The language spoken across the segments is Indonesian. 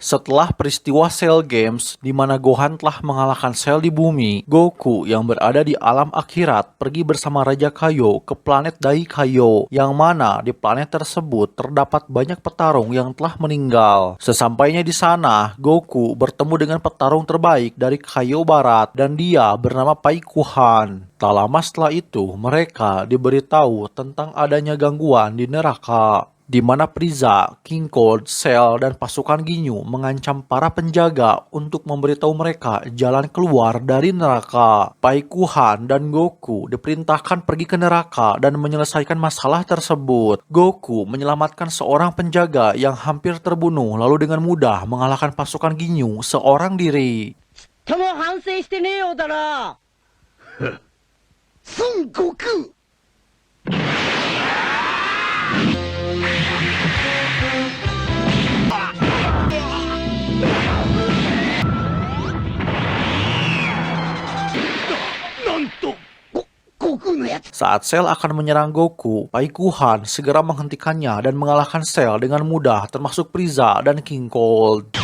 Setelah peristiwa Cell Games, di mana Gohan telah mengalahkan Cell di bumi, Goku yang berada di alam akhirat pergi bersama Raja Kaio ke planet Dai Kaio, yang mana di planet tersebut terdapat banyak petarung yang telah meninggal. Sesampainya di sana, Goku bertemu dengan petarung terbaik dari Kaio Barat dan dia bernama Pai Kuhan. Tak lama setelah itu, mereka diberitahu tentang adanya gangguan di neraka, di mana Frieza, King Cold, Cell, dan pasukan Ginyu mengancam para penjaga untuk memberitahu mereka jalan keluar dari neraka. Pai Kuhan dan Goku diperintahkan pergi ke neraka dan menyelesaikan masalah tersebut. Goku menyelamatkan seorang penjaga yang hampir terbunuh lalu dengan mudah mengalahkan pasukan Ginyu seorang diri. Son Goku! Saat Cell akan menyerang Goku, Pai Kuhan segera menghentikannya dan mengalahkan Cell dengan mudah, termasuk Frieza dan King Cold.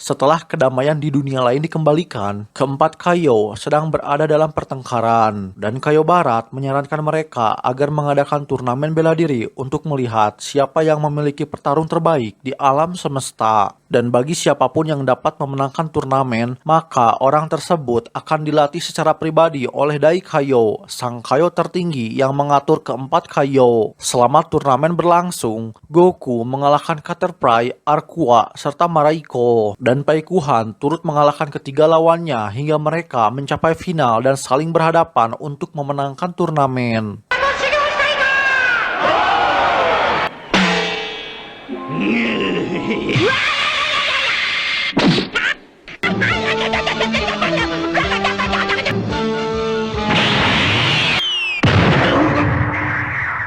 Setelah kedamaian di dunia lain dikembalikan, keempat Kaio sedang berada dalam pertengkaran, dan Kaio Barat menyarankan mereka agar mengadakan turnamen bela diri untuk melihat siapa yang memiliki petarung terbaik di alam semesta. Dan bagi siapapun yang dapat memenangkan turnamen, maka orang tersebut akan dilatih secara pribadi oleh Dai Kaio, sang Kaio tertinggi yang mengatur keempat Kaio. Selama turnamen berlangsung, Goku mengalahkan Caterpie, Arqua, serta Maraiko, dan Pai Kuhan turut mengalahkan ketiga lawannya hingga mereka mencapai final dan saling berhadapan untuk memenangkan turnamen.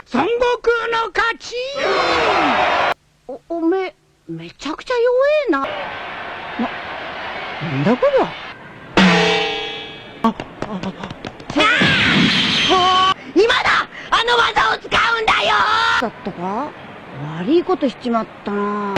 Son Goku no kachi! おめちゃくちゃ弱えな。なんだこりゃ。今だ！あの技を使うんだよ！だったか？悪いことしちまったな。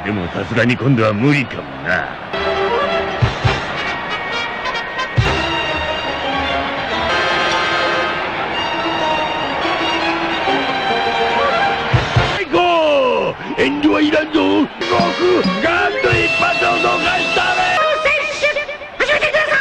でもさすがに今度は無理かもな。行こう！遠慮はいらんぞ。ゴクガンと一発を逃したれ。選手始めてください。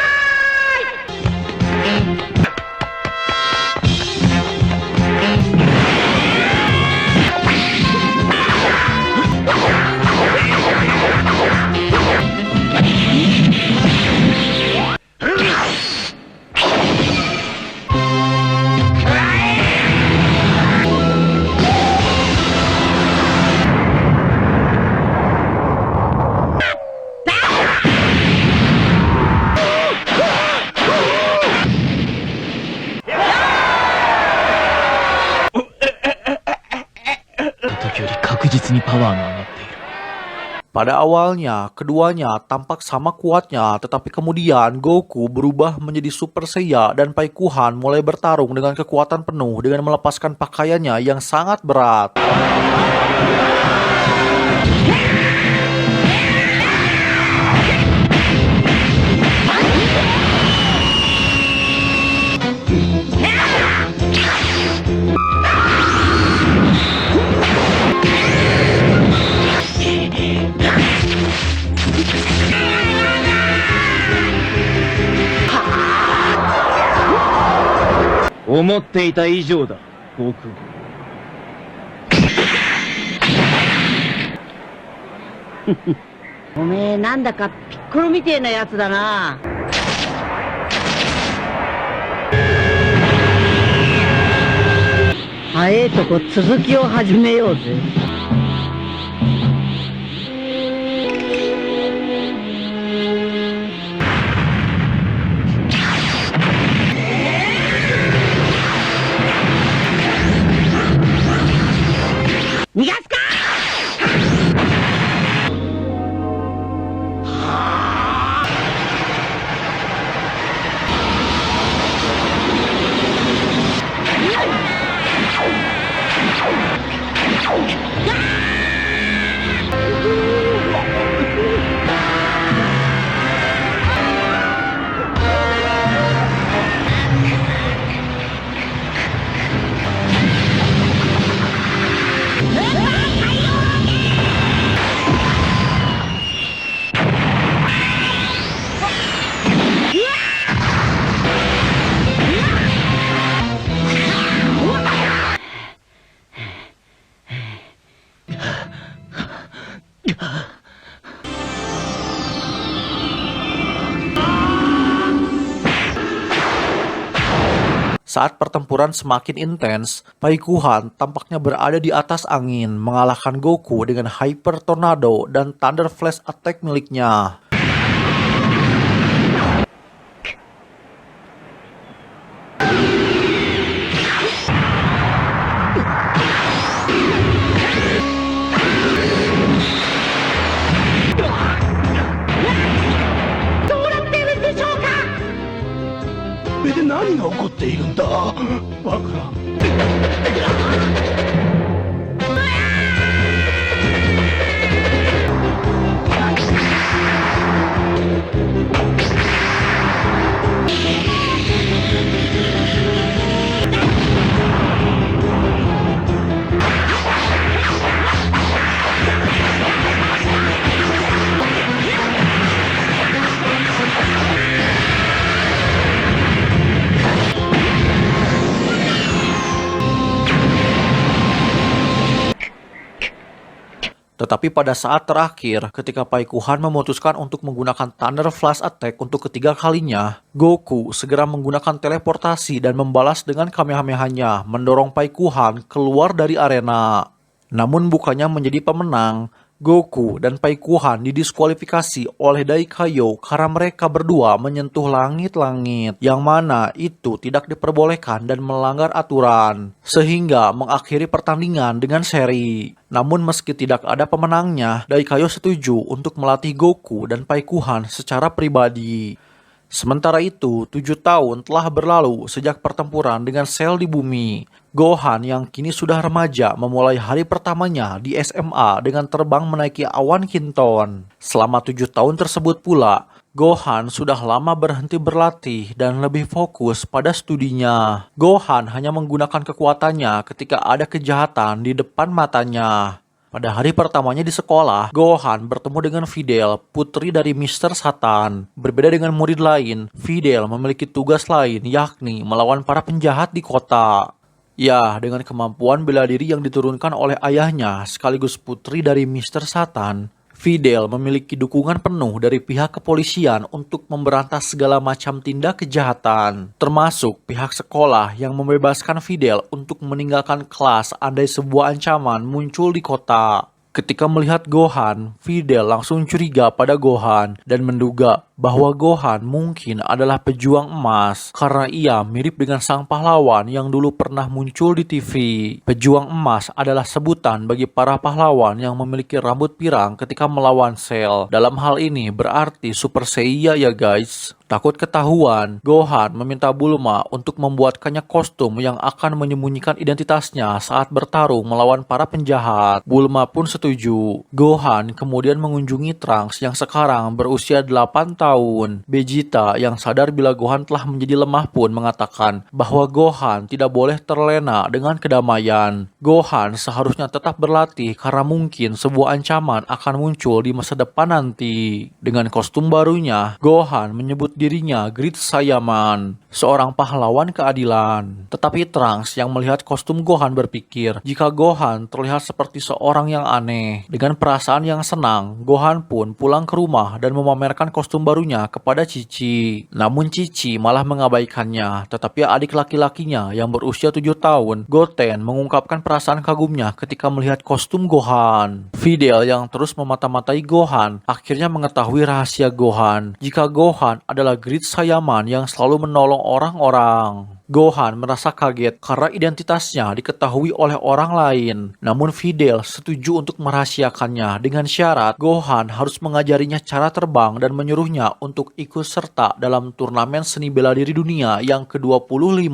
Pada awalnya, keduanya tampak sama kuatnya, tetapi kemudian Goku berubah menjadi Super Saiya dan Pai Kuhan mulai bertarung dengan kekuatan penuh dengan melepaskan pakaiannya yang sangat berat. "思っていた以上だ、悟空。おめえなんだかピッコロみてえなやつだな。早えとこ続きを始めようぜ。逃がすか。Saat pertempuran semakin intens, Paikuhan tampaknya berada di atas angin, mengalahkan Goku dengan Hyper Tornado dan Thunder Flash Attack miliknya. de 何が起こっているんだ。わからん。Tetapi pada saat terakhir, ketika Paikuhan memutuskan untuk menggunakan Thunder Flash Attack untuk ketiga kalinya, Goku segera menggunakan teleportasi dan membalas dengan Kamehameha-nya, mendorong Paikuhan keluar dari arena. Namun bukannya menjadi pemenang, Goku dan Paikuhan didiskualifikasi oleh Daikayo karena mereka berdua menyentuh langit-langit, yang mana itu tidak diperbolehkan dan melanggar aturan, sehingga mengakhiri pertandingan dengan seri. Namun meski tidak ada pemenangnya, Daikayo setuju untuk melatih Goku dan Paikuhan secara pribadi. Sementara itu, 7 tahun telah berlalu sejak pertempuran dengan Cell di bumi. Gohan yang kini sudah remaja memulai hari pertamanya di SMA dengan terbang menaiki awan Kinton. Selama 7 tahun tersebut pula, Gohan sudah lama berhenti berlatih dan lebih fokus pada studinya. Gohan hanya menggunakan kekuatannya ketika ada kejahatan di depan matanya. Pada hari pertamanya di sekolah, Gohan bertemu dengan Videl, putri dari Mr. Satan. Berbeda dengan murid lain, Videl memiliki tugas lain, yakni melawan para penjahat di kota. Ya, dengan kemampuan bela diri yang diturunkan oleh ayahnya sekaligus putri dari Mr. Satan, Videl memiliki dukungan penuh dari pihak kepolisian untuk memberantas segala macam tindak kejahatan, termasuk pihak sekolah yang membebaskan Videl untuk meninggalkan kelas andai sebuah ancaman muncul di kota. Ketika melihat Gohan, Videl langsung curiga pada Gohan dan menduga bahwa Gohan mungkin adalah pejuang emas karena ia mirip dengan sang pahlawan yang dulu pernah muncul di TV. Pejuang emas adalah sebutan bagi para pahlawan yang memiliki rambut pirang ketika melawan Cell. Dalam hal ini berarti Super Saiya ya guys. Takut ketahuan, Gohan meminta Bulma untuk membuatkannya kostum yang akan menyembunyikan identitasnya saat bertarung melawan para penjahat. Bulma pun setuju. Gohan kemudian mengunjungi Trunks yang sekarang berusia 8 tahun tahun. Vegeta yang sadar bila Gohan telah menjadi lemah pun mengatakan bahwa Gohan tidak boleh terlena dengan kedamaian. Gohan seharusnya tetap berlatih karena mungkin sebuah ancaman akan muncul di masa depan nanti. Dengan kostum barunya, Gohan menyebut dirinya Great Saiyaman, seorang pahlawan keadilan. Tetapi Trunks yang melihat kostum Gohan berpikir jika Gohan terlihat seperti seorang yang aneh. Dengan perasaan yang senang, Gohan pun pulang ke rumah dan memamerkan kostum barunya kepada Cici. Namun Cici malah mengabaikannya, tetapi adik laki-lakinya yang berusia 7 tahun, Goten, mengungkapkan perasaan kagumnya ketika melihat kostum Gohan. Videl yang terus memata-matai Gohan akhirnya mengetahui rahasia Gohan jika Gohan adalah Great Saiyaman yang selalu menolong orang-orang. Gohan merasa kaget karena identitasnya diketahui oleh orang lain. Namun Videl setuju untuk merahasiakannya dengan syarat Gohan harus mengajarinya cara terbang dan menyuruhnya untuk ikut serta dalam turnamen seni bela diri dunia yang ke-25.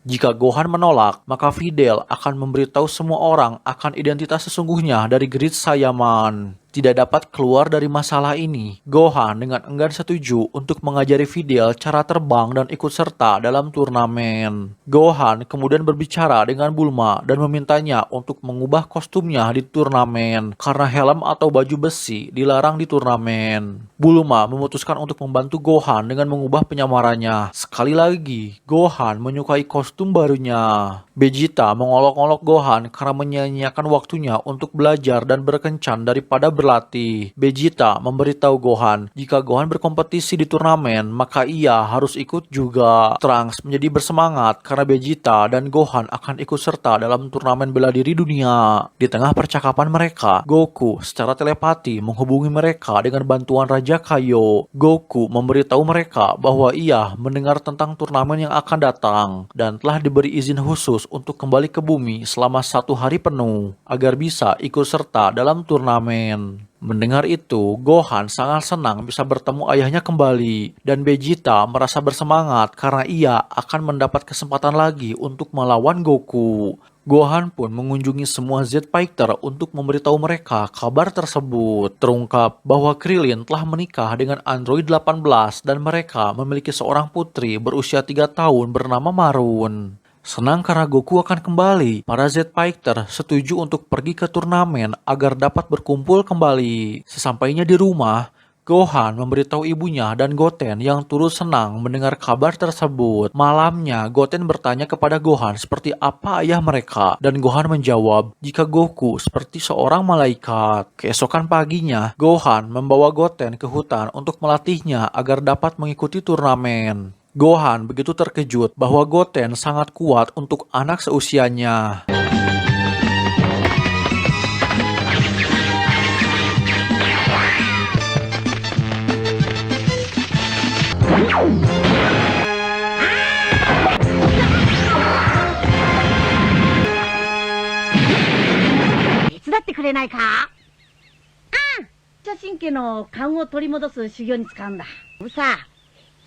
Jika Gohan menolak, maka Videl akan memberitahu semua orang akan identitas sesungguhnya dari Great Saiyaman. Tidak dapat keluar dari masalah ini, Gohan dengan enggan setuju untuk mengajari Videl cara terbang dan ikut serta dalam turnamen. Gohan kemudian berbicara dengan Bulma dan memintanya untuk mengubah kostumnya di turnamen karena helm atau baju besi dilarang di turnamen. Bulma memutuskan untuk membantu Gohan dengan mengubah penyamarannya. Sekali lagi, Gohan menyukai kostum barunya. Vegeta mengolok-olok Gohan karena menyia-nyiakan waktunya untuk belajar dan berkencan daripada berlatih. Vegeta memberitahu Gohan jika Gohan berkompetisi di turnamen, maka ia harus ikut juga. Trunks menjadi bersemangat karena Vegeta dan Gohan akan ikut serta dalam turnamen bela diri dunia. Di tengah percakapan mereka, Goku secara telepati menghubungi mereka dengan bantuan Raja Kaio. Goku memberitahu mereka bahwa ia mendengar tentang turnamen yang akan datang dan telah diberi izin khusus untuk kembali ke bumi selama 1 hari penuh agar bisa ikut serta dalam turnamen. Mendengar itu, Gohan sangat senang bisa bertemu ayahnya kembali dan Vegeta merasa bersemangat karena ia akan mendapat kesempatan lagi untuk melawan Goku. Gohan pun mengunjungi semua Z-Fighter untuk memberitahu mereka kabar tersebut. Terungkap bahwa Krillin telah menikah dengan Android 18 dan mereka memiliki seorang putri berusia 3 tahun bernama Marun. Senang karena Goku akan kembali, para Z-Fighter setuju untuk pergi ke turnamen agar dapat berkumpul kembali. Sesampainya di rumah, Gohan memberitahu ibunya dan Goten yang turut senang mendengar kabar tersebut. Malamnya, Goten bertanya kepada Gohan seperti apa ayah mereka, dan Gohan menjawab jika Goku seperti seorang malaikat. Keesokan paginya, Gohan membawa Goten ke hutan untuk melatihnya agar dapat mengikuti turnamen. Gohan begitu terkejut bahwa Goten sangat kuat untuk anak seusianya.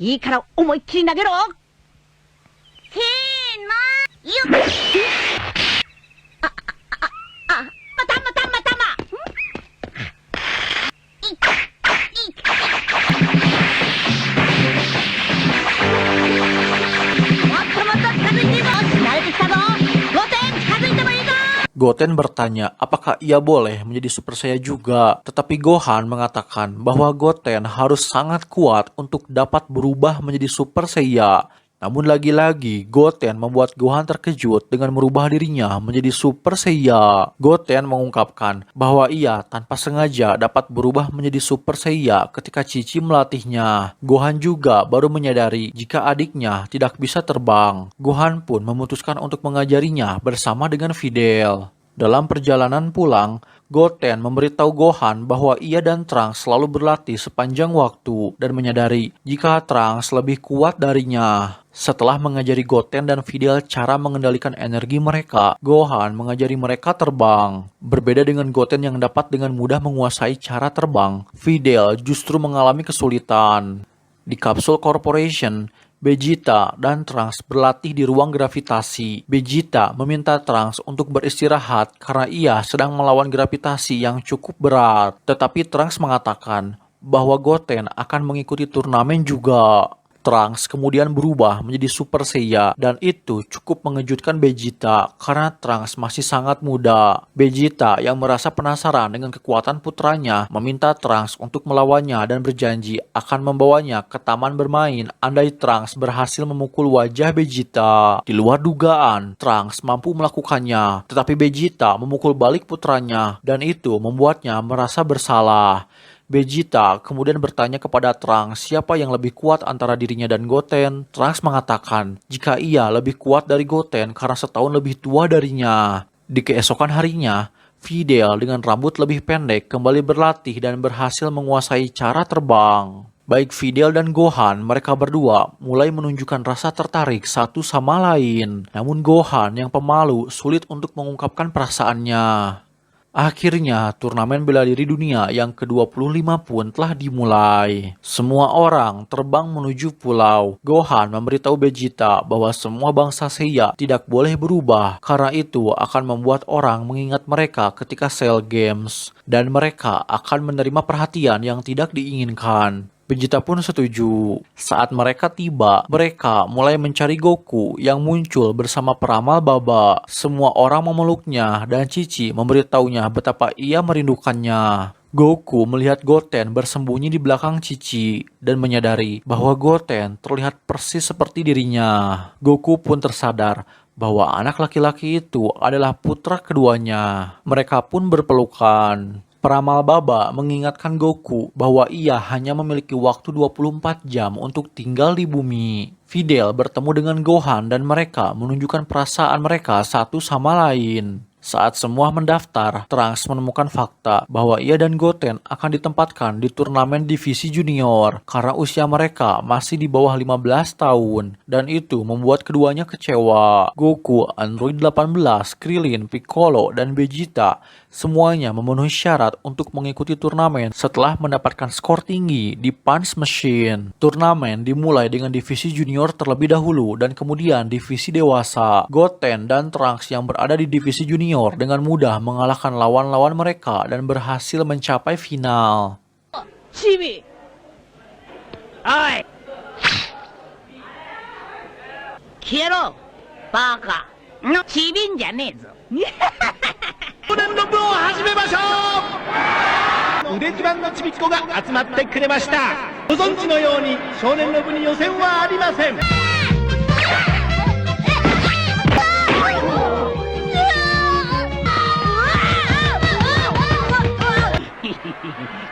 いいから思いっきり投げろ。せーの、よっ。Goten bertanya apakah ia boleh menjadi Super Saiyan juga, tetapi Gohan mengatakan bahwa Goten harus sangat kuat untuk dapat berubah menjadi Super Saiyan. Namun lagi-lagi Goten membuat Gohan terkejut dengan merubah dirinya menjadi Super Saiyan. Goten mengungkapkan bahwa ia tanpa sengaja dapat berubah menjadi Super Saiyan ketika Cici melatihnya. Gohan juga baru menyadari jika adiknya tidak bisa terbang. Gohan pun memutuskan untuk mengajarinya bersama dengan Videl. Dalam perjalanan pulang, Goten memberitahu Gohan bahwa ia dan Trunks selalu berlatih sepanjang waktu dan menyadari jika Trunks lebih kuat darinya. Setelah mengajari Goten dan Videl cara mengendalikan energi mereka, Gohan mengajari mereka terbang. Berbeda dengan Goten yang dapat dengan mudah menguasai cara terbang, Videl justru mengalami kesulitan. Di Capsule Corporation, Vegeta dan Trunks berlatih di ruang gravitasi. Vegeta meminta Trunks untuk beristirahat karena ia sedang melawan gravitasi yang cukup berat. Tetapi Trunks mengatakan bahwa Goten akan mengikuti turnamen juga. Trunks kemudian berubah menjadi Super Saiya dan itu cukup mengejutkan Vegeta karena Trunks masih sangat muda. Vegeta yang merasa penasaran dengan kekuatan putranya meminta Trunks untuk melawannya dan berjanji akan membawanya ke taman bermain andai Trunks berhasil memukul wajah Vegeta. Di luar dugaan, Trunks mampu melakukannya, tetapi Vegeta memukul balik putranya dan itu membuatnya merasa bersalah. Vegeta kemudian bertanya kepada Trunks siapa yang lebih kuat antara dirinya dan Goten. Trunks mengatakan jika ia lebih kuat dari Goten karena setahun lebih tua darinya. Di keesokan harinya, Videl dengan rambut lebih pendek kembali berlatih dan berhasil menguasai cara terbang. Baik Videl dan Gohan, mereka berdua mulai menunjukkan rasa tertarik satu sama lain. Namun Gohan yang pemalu sulit untuk mengungkapkan perasaannya. Akhirnya, turnamen bela diri dunia yang ke-25 pun telah dimulai. Semua orang terbang menuju pulau. Gohan memberitahu Vegeta bahwa semua bangsa Saiya tidak boleh berubah, karena itu akan membuat orang mengingat mereka ketika Cell Games, dan mereka akan menerima perhatian yang tidak diinginkan. Vegeta pun setuju. Saat mereka tiba, mereka mulai mencari Goku yang muncul bersama peramal Baba. Semua orang memeluknya dan Cici memberitahunya betapa ia merindukannya. Goku melihat Goten bersembunyi di belakang Cici dan menyadari bahwa Goten terlihat persis seperti dirinya. Goku pun tersadar bahwa anak laki-laki itu adalah putra keduanya. Mereka pun berpelukan. Peramal Baba mengingatkan Goku bahwa ia hanya memiliki waktu 24 jam untuk tinggal di bumi. Videl bertemu dengan Gohan dan mereka menunjukkan perasaan mereka satu sama lain. Saat semua mendaftar, Trunks menemukan fakta bahwa ia dan Goten akan ditempatkan di turnamen divisi junior karena usia mereka masih di bawah 15 tahun dan itu membuat keduanya kecewa. Goku, Android 18, Krillin, Piccolo, dan Vegeta semuanya memenuhi syarat untuk mengikuti turnamen setelah mendapatkan skor tinggi di Punch Machine. Turnamen dimulai dengan divisi junior terlebih dahulu dan kemudian divisi dewasa. Goten dan Trunks yang berada di divisi junior dengan mudah mengalahkan lawan-lawan mereka dan berhasil mencapai final. チビおい消えろバカちびんじゃねえぞ少年の部を始めましょう。腕自慢のちびっ子が集まってくれました。ご存知のように少年の部に予選はありません。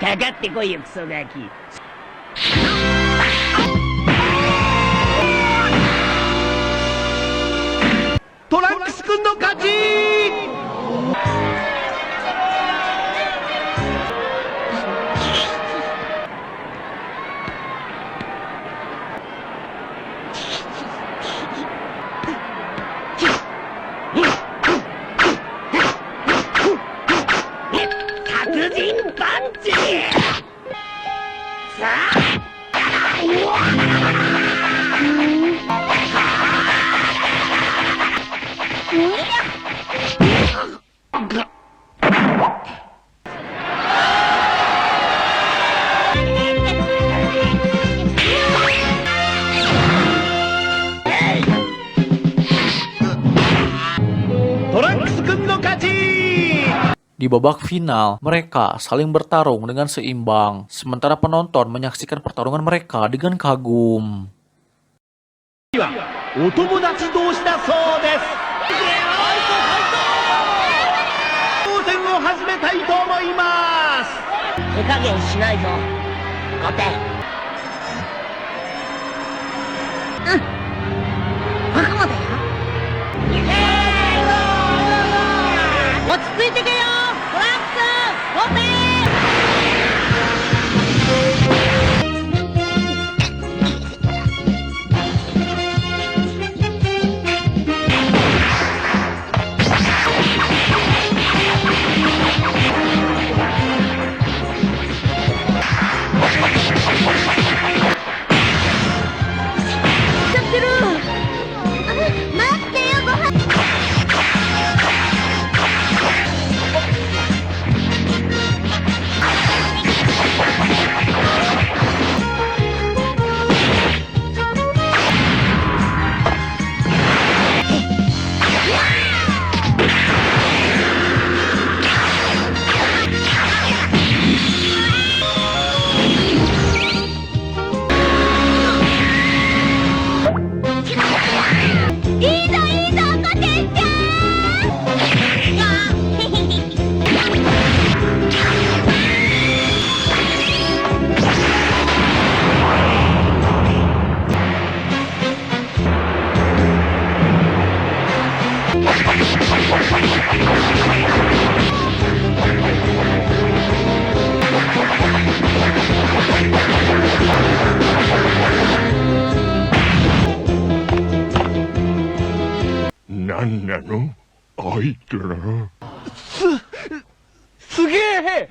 かかってこいよクソガキトランクス君の勝ち。達人パンチさあトランクス君の勝ち。 Di babak final, mereka saling bertarung dengan seimbang, sementara penonton menyaksikan pertarungan mereka dengan kagum. お友達同士だそうです。当選を始めたいと思います。手加減しないぞゴテ僕もだよ落ち着いてけよトランクスゴテやってる何なの愛ってな。すげえ。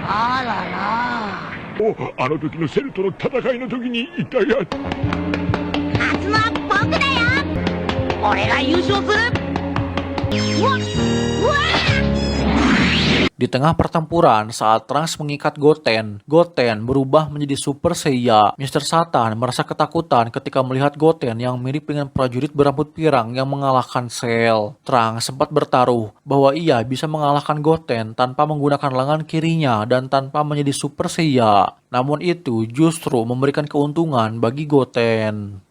あらら。お、あの時のセルとの戦いの時にいたやつ。勝つのは僕だよ。俺が優勝する。うわっうわDi tengah pertempuran saat Trunks mengikat Goten, Goten berubah menjadi Super Saiya. Mr. Satan merasa ketakutan ketika melihat Goten yang mirip dengan prajurit berambut pirang yang mengalahkan Cell. Trunks sempat bertaruh bahwa ia bisa mengalahkan Goten tanpa menggunakan lengan kirinya dan tanpa menjadi Super Saiya. Namun itu justru memberikan keuntungan bagi Goten.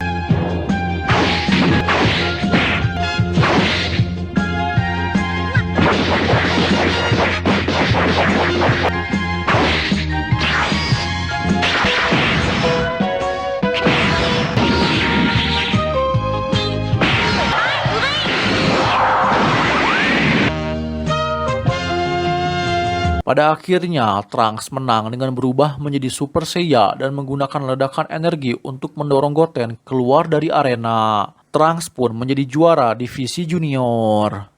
Pada akhirnya, Trunks menang dengan berubah menjadi Super Saiya dan menggunakan ledakan energi untuk mendorong Goten keluar dari arena. Trunks pun menjadi juara divisi junior.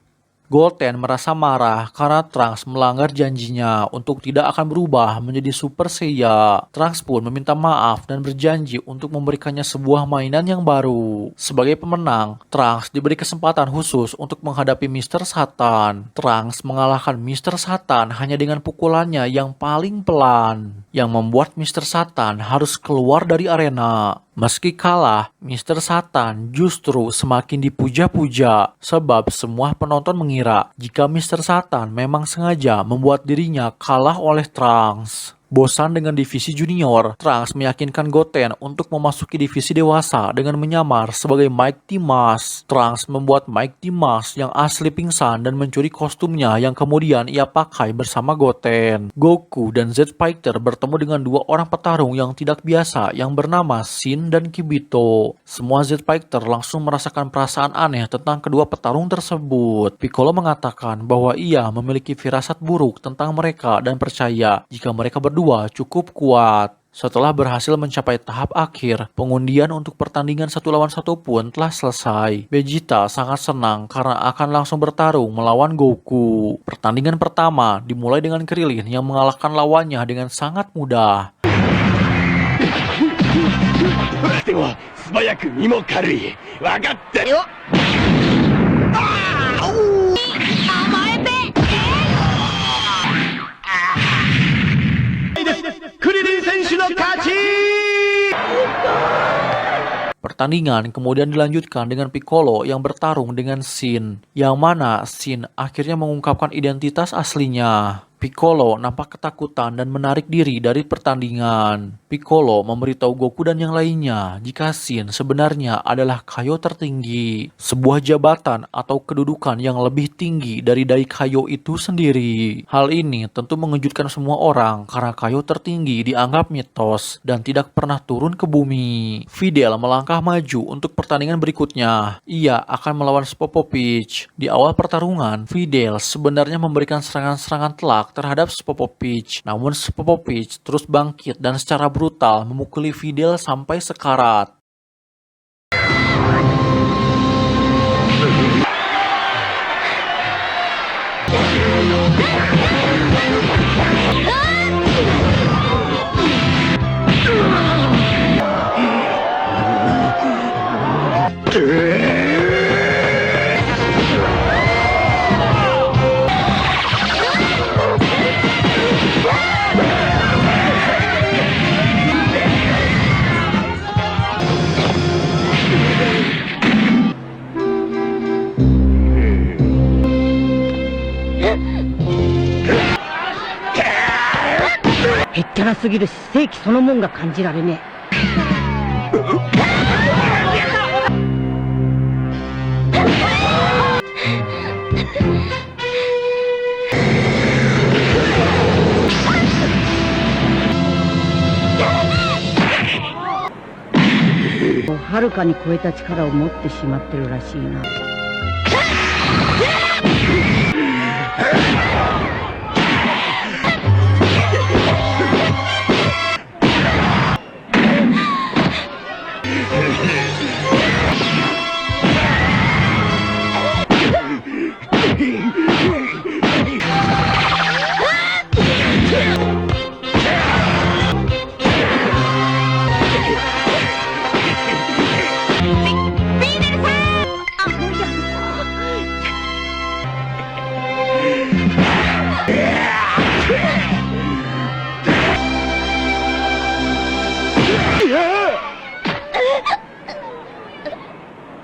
Goten merasa marah karena Trunks melanggar janjinya untuk tidak akan berubah menjadi Super Saiya. Trunks pun meminta maaf dan berjanji untuk memberikannya sebuah mainan yang baru. Sebagai pemenang, Trunks diberi kesempatan khusus untuk menghadapi Mr. Satan. Trunks mengalahkan Mr. Satan hanya dengan pukulannya yang paling pelan, yang membuat Mr. Satan harus keluar dari arena. Meski kalah, Mr. Satan justru semakin dipuja-puja sebab semua penonton mengira jika Mr. Satan memang sengaja membuat dirinya kalah oleh Trunks. Bosan dengan divisi junior, Trunks meyakinkan Goten untuk memasuki divisi dewasa dengan menyamar sebagai Mighty Mask. Trunks membuat Mighty Mask yang asli pingsan dan mencuri kostumnya yang kemudian ia pakai bersama Goten. Goku dan Z Fighter bertemu dengan dua orang petarung yang tidak biasa yang bernama Shin dan Kibito. Semua Z Fighter langsung merasakan perasaan aneh tentang kedua petarung tersebut. Piccolo mengatakan bahwa ia memiliki firasat buruk tentang mereka dan percaya jika mereka berdua cukup kuat. Setelah berhasil mencapai tahap akhir, pengundian untuk pertandingan 1 lawan 1 pun telah selesai. Vegeta sangat senang karena akan langsung bertarung melawan Goku. Pertandingan pertama dimulai dengan Krillin yang mengalahkan lawannya dengan sangat mudah. では素早く身も軽い。わかったよ。甘えて。クリリン選手の勝ち。 Pertandingan kemudian dilanjutkan dengan Piccolo yang bertarung dengan Shin, yang mana Shin akhirnya mengungkapkan identitas aslinya. Piccolo nampak ketakutan dan menarik diri dari pertandingan. Piccolo memberitahu Goku dan yang lainnya jika Shin sebenarnya adalah Kaio tertinggi, sebuah jabatan atau kedudukan yang lebih tinggi dari Daikaio itu sendiri. Hal ini tentu mengejutkan semua orang karena Kaio tertinggi dianggap mitos dan tidak pernah turun ke bumi. Videl melangkah maju untuk pertandingan berikutnya. Ia akan melawan Spopovich. Di awal pertarungan, Videl sebenarnya memberikan serangan-serangan telak terhadap Spopovich. Namun Spopovich terus bangkit dan secara brutal memukuli Videl sampai sekarat.へったらすぎるし正気そのもんが感じられねえ。はるかに超えた力を持ってしまってるらしいな。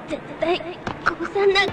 絶対殺さない。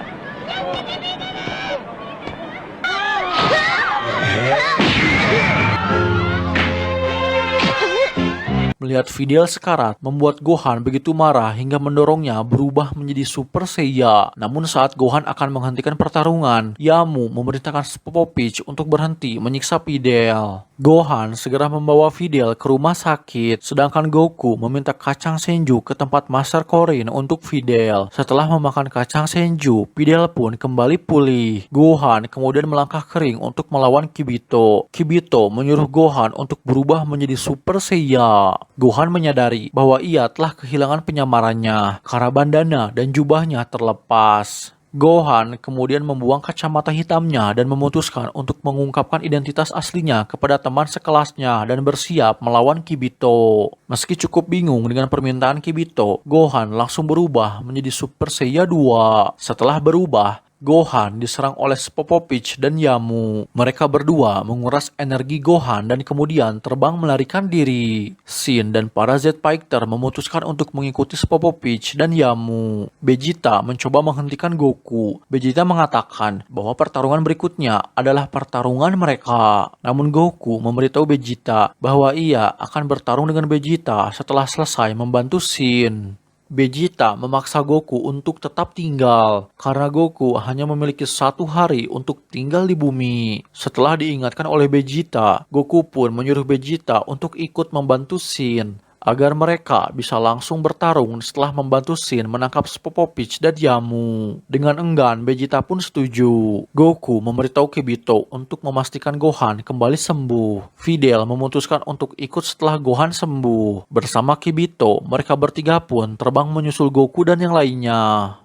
Melihat Videl sekarat membuat Gohan begitu marah hingga mendorongnya berubah menjadi Super Saiya. Namun saat Gohan akan menghentikan pertarungan, Yamu memerintahkan Popovich untuk berhenti menyiksa Videl. Gohan segera membawa Videl ke rumah sakit, sedangkan Goku meminta kacang senju ke tempat Master Korin untuk Videl. Setelah memakan kacang senju, Videl pun kembali pulih. Gohan kemudian melangkah kering untuk melawan Kibito. Kibito menyuruh Gohan untuk berubah menjadi Super Saiya. Gohan menyadari bahwa ia telah kehilangan penyamarannya karena bandana dan jubahnya terlepas. Gohan kemudian membuang kacamata hitamnya dan memutuskan untuk mengungkapkan identitas aslinya kepada teman sekelasnya dan bersiap melawan Kibito. Meski cukup bingung dengan permintaan Kibito, Gohan langsung berubah menjadi Super Saiya 2. Setelah berubah, Gohan diserang oleh Popovich dan Yamu. Mereka berdua menguras energi Gohan dan kemudian terbang melarikan diri. Shin dan para Z-Fighter memutuskan untuk mengikuti Popovich dan Yamu. Vegeta mencoba menghentikan Goku. Vegeta mengatakan bahwa pertarungan berikutnya adalah pertarungan mereka. Namun Goku memberitahu Vegeta bahwa ia akan bertarung dengan Vegeta setelah selesai membantu Shin. Vegeta memaksa Goku untuk tetap tinggal karena Goku hanya memiliki 1 hari untuk tinggal di bumi. Setelah diingatkan oleh Vegeta, Goku pun menyuruh Vegeta untuk ikut membantu Shin agar mereka bisa langsung bertarung setelah membantu Shin menangkap Popovich dan Yamu. Dengan enggan, Vegeta pun setuju. Goku memberitahu Kibito untuk memastikan Gohan kembali sembuh. Videl memutuskan untuk ikut setelah Gohan sembuh. Bersama Kibito, mereka bertiga pun terbang menyusul Goku dan yang lainnya.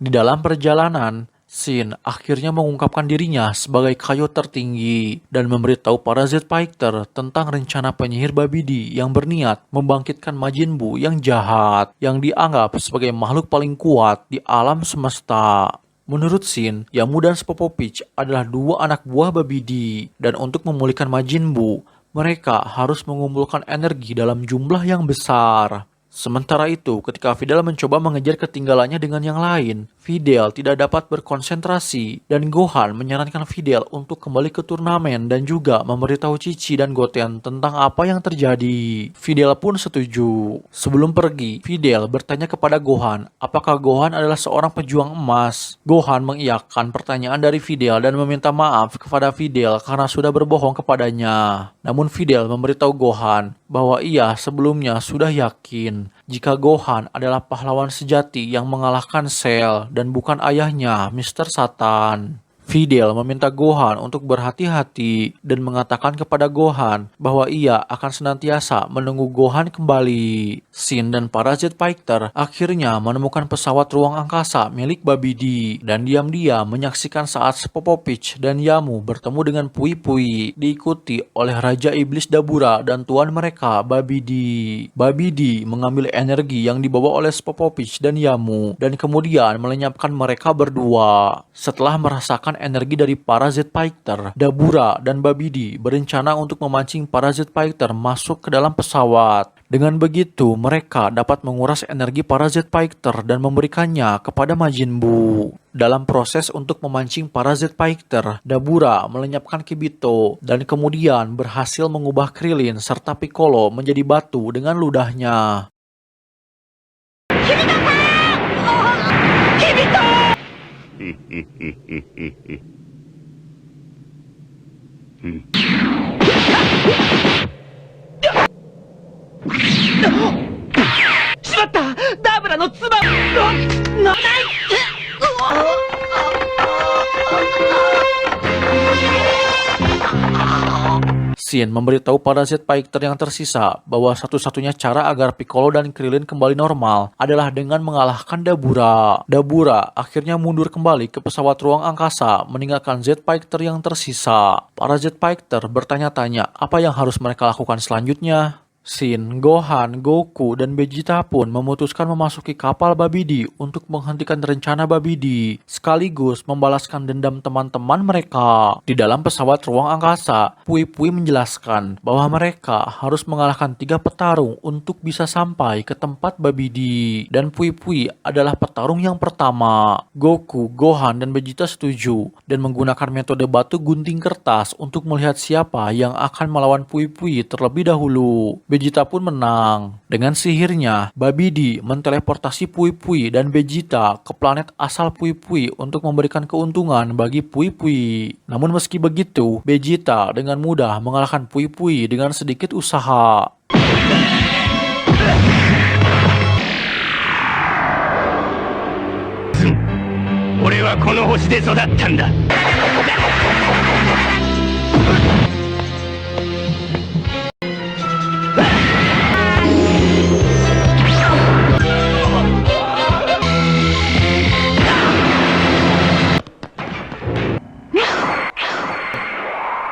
Di dalam perjalanan, Shin akhirnya mengungkapkan dirinya sebagai Kaio tertinggi dan memberitahu para Z-Fighter tentang rencana penyihir Babidi yang berniat membangkitkan Majin Buu yang jahat yang dianggap sebagai makhluk paling kuat di alam semesta. Menurut Shin, Yamu dan Popovich adalah 2 anak buah Babidi dan untuk memulihkan Majin Buu, mereka harus mengumpulkan energi dalam jumlah yang besar. Sementara itu, ketika Videl mencoba mengejar ketinggalannya dengan yang lain, Videl tidak dapat berkonsentrasi dan Gohan menyarankan Videl untuk kembali ke turnamen dan juga memberitahu Cici dan Goten tentang apa yang terjadi. Videl pun setuju. Sebelum pergi, Videl bertanya kepada Gohan apakah Gohan adalah seorang pejuang emas. Gohan mengiyakan pertanyaan dari Videl dan meminta maaf kepada Videl karena sudah berbohong kepadanya. Namun Videl memberitahu Gohan bahwa ia sebelumnya sudah yakin jika Gohan adalah pahlawan sejati yang mengalahkan Cell dan bukan ayahnya, Mr. Satan. Videl meminta Gohan untuk berhati-hati dan mengatakan kepada Gohan bahwa ia akan senantiasa menunggu Gohan kembali. Shin dan para Z-Fighter akhirnya menemukan pesawat ruang angkasa milik Babidi dan diam-diam menyaksikan saat Popovich dan Yamu bertemu dengan Pui-Pui diikuti oleh Raja Iblis Dabura dan tuan mereka Babidi. Babidi mengambil energi yang dibawa oleh Popovich dan Yamu dan kemudian melenyapkan mereka berdua. Setelah merasakan energi dari para Z-Fighter, Dabura dan Babidi berencana untuk memancing para Z-Fighter masuk ke dalam pesawat. Dengan begitu, mereka dapat menguras energi para Z-Fighter dan memberikannya kepada Majin Buu. Dalam proses untuk memancing para Z-Fighter, Dabura melenyapkan Kibito dan kemudian berhasil mengubah Krillin serta Piccolo menjadi batu dengan ludahnya. Shin memberitahu pada Z-Fighter yang tersisa bahwa satu-satunya cara agar Piccolo dan Krillin kembali normal adalah dengan mengalahkan Dabura. Dabura akhirnya mundur kembali ke pesawat ruang angkasa, meninggalkan Z-Fighter yang tersisa. Para Z-Fighter bertanya-tanya apa yang harus mereka lakukan selanjutnya. Shin, Gohan, Goku, dan Vegeta pun memutuskan memasuki kapal Babidi untuk menghentikan rencana Babidi, sekaligus membalaskan dendam teman-teman mereka. Di dalam pesawat ruang angkasa, Pui Pui menjelaskan bahwa mereka harus mengalahkan 3 petarung untuk bisa sampai ke tempat Babidi. Dan Pui Pui adalah petarung yang pertama. Goku, Gohan, dan Vegeta setuju dan menggunakan metode batu gunting kertas untuk melihat siapa yang akan melawan Pui Pui terlebih dahulu. Vegeta pun menang. Dengan sihirnya, Babidi menteleportasi Pui Pui dan Vegeta ke planet asal Pui Pui untuk memberikan keuntungan bagi Pui Pui. Namun meski begitu, Vegeta dengan mudah mengalahkan Pui Pui dengan sedikit usaha. 俺はこの星で育ったんだ。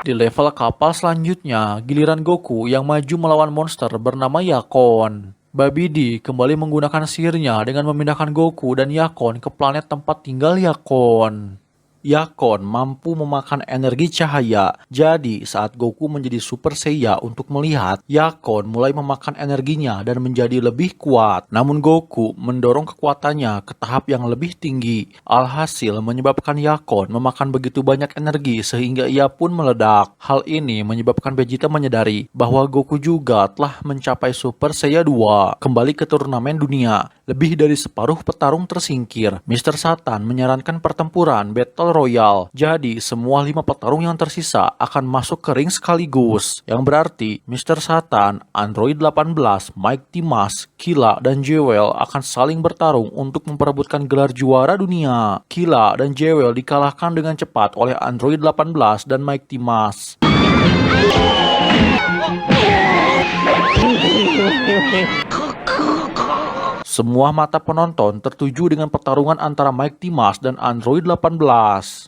Di level kapal selanjutnya, giliran Goku yang maju melawan monster bernama Yakon. Babidi kembali menggunakan sihirnya dengan memindahkan Goku dan Yakon ke planet tempat tinggal Yakon. Yakon mampu memakan energi cahaya, jadi saat Goku menjadi Super Saiya untuk melihat, Yakon mulai memakan energinya dan menjadi lebih kuat. Namun Goku mendorong kekuatannya ke tahap yang lebih tinggi, alhasil menyebabkan Yakon memakan begitu banyak energi sehingga ia pun meledak. Hal ini menyebabkan Vegeta menyadari bahwa Goku juga telah mencapai Super Saiya 2. Kembali ke turnamen dunia, lebih dari separuh petarung tersingkir. Mr. Satan menyarankan pertempuran Battle Royale. Jadi semua 5 petarung yang tersisa akan masuk ke ring sekaligus. Yang berarti Mr. Satan, Android 18, Mike Timas, Killa, dan Jewel akan saling bertarung untuk memperebutkan gelar juara dunia. Killa dan Jewel dikalahkan dengan cepat oleh Android 18 dan Mike Timas. Semua mata penonton tertuju dengan pertarungan antara Mike Timas dan Android 18.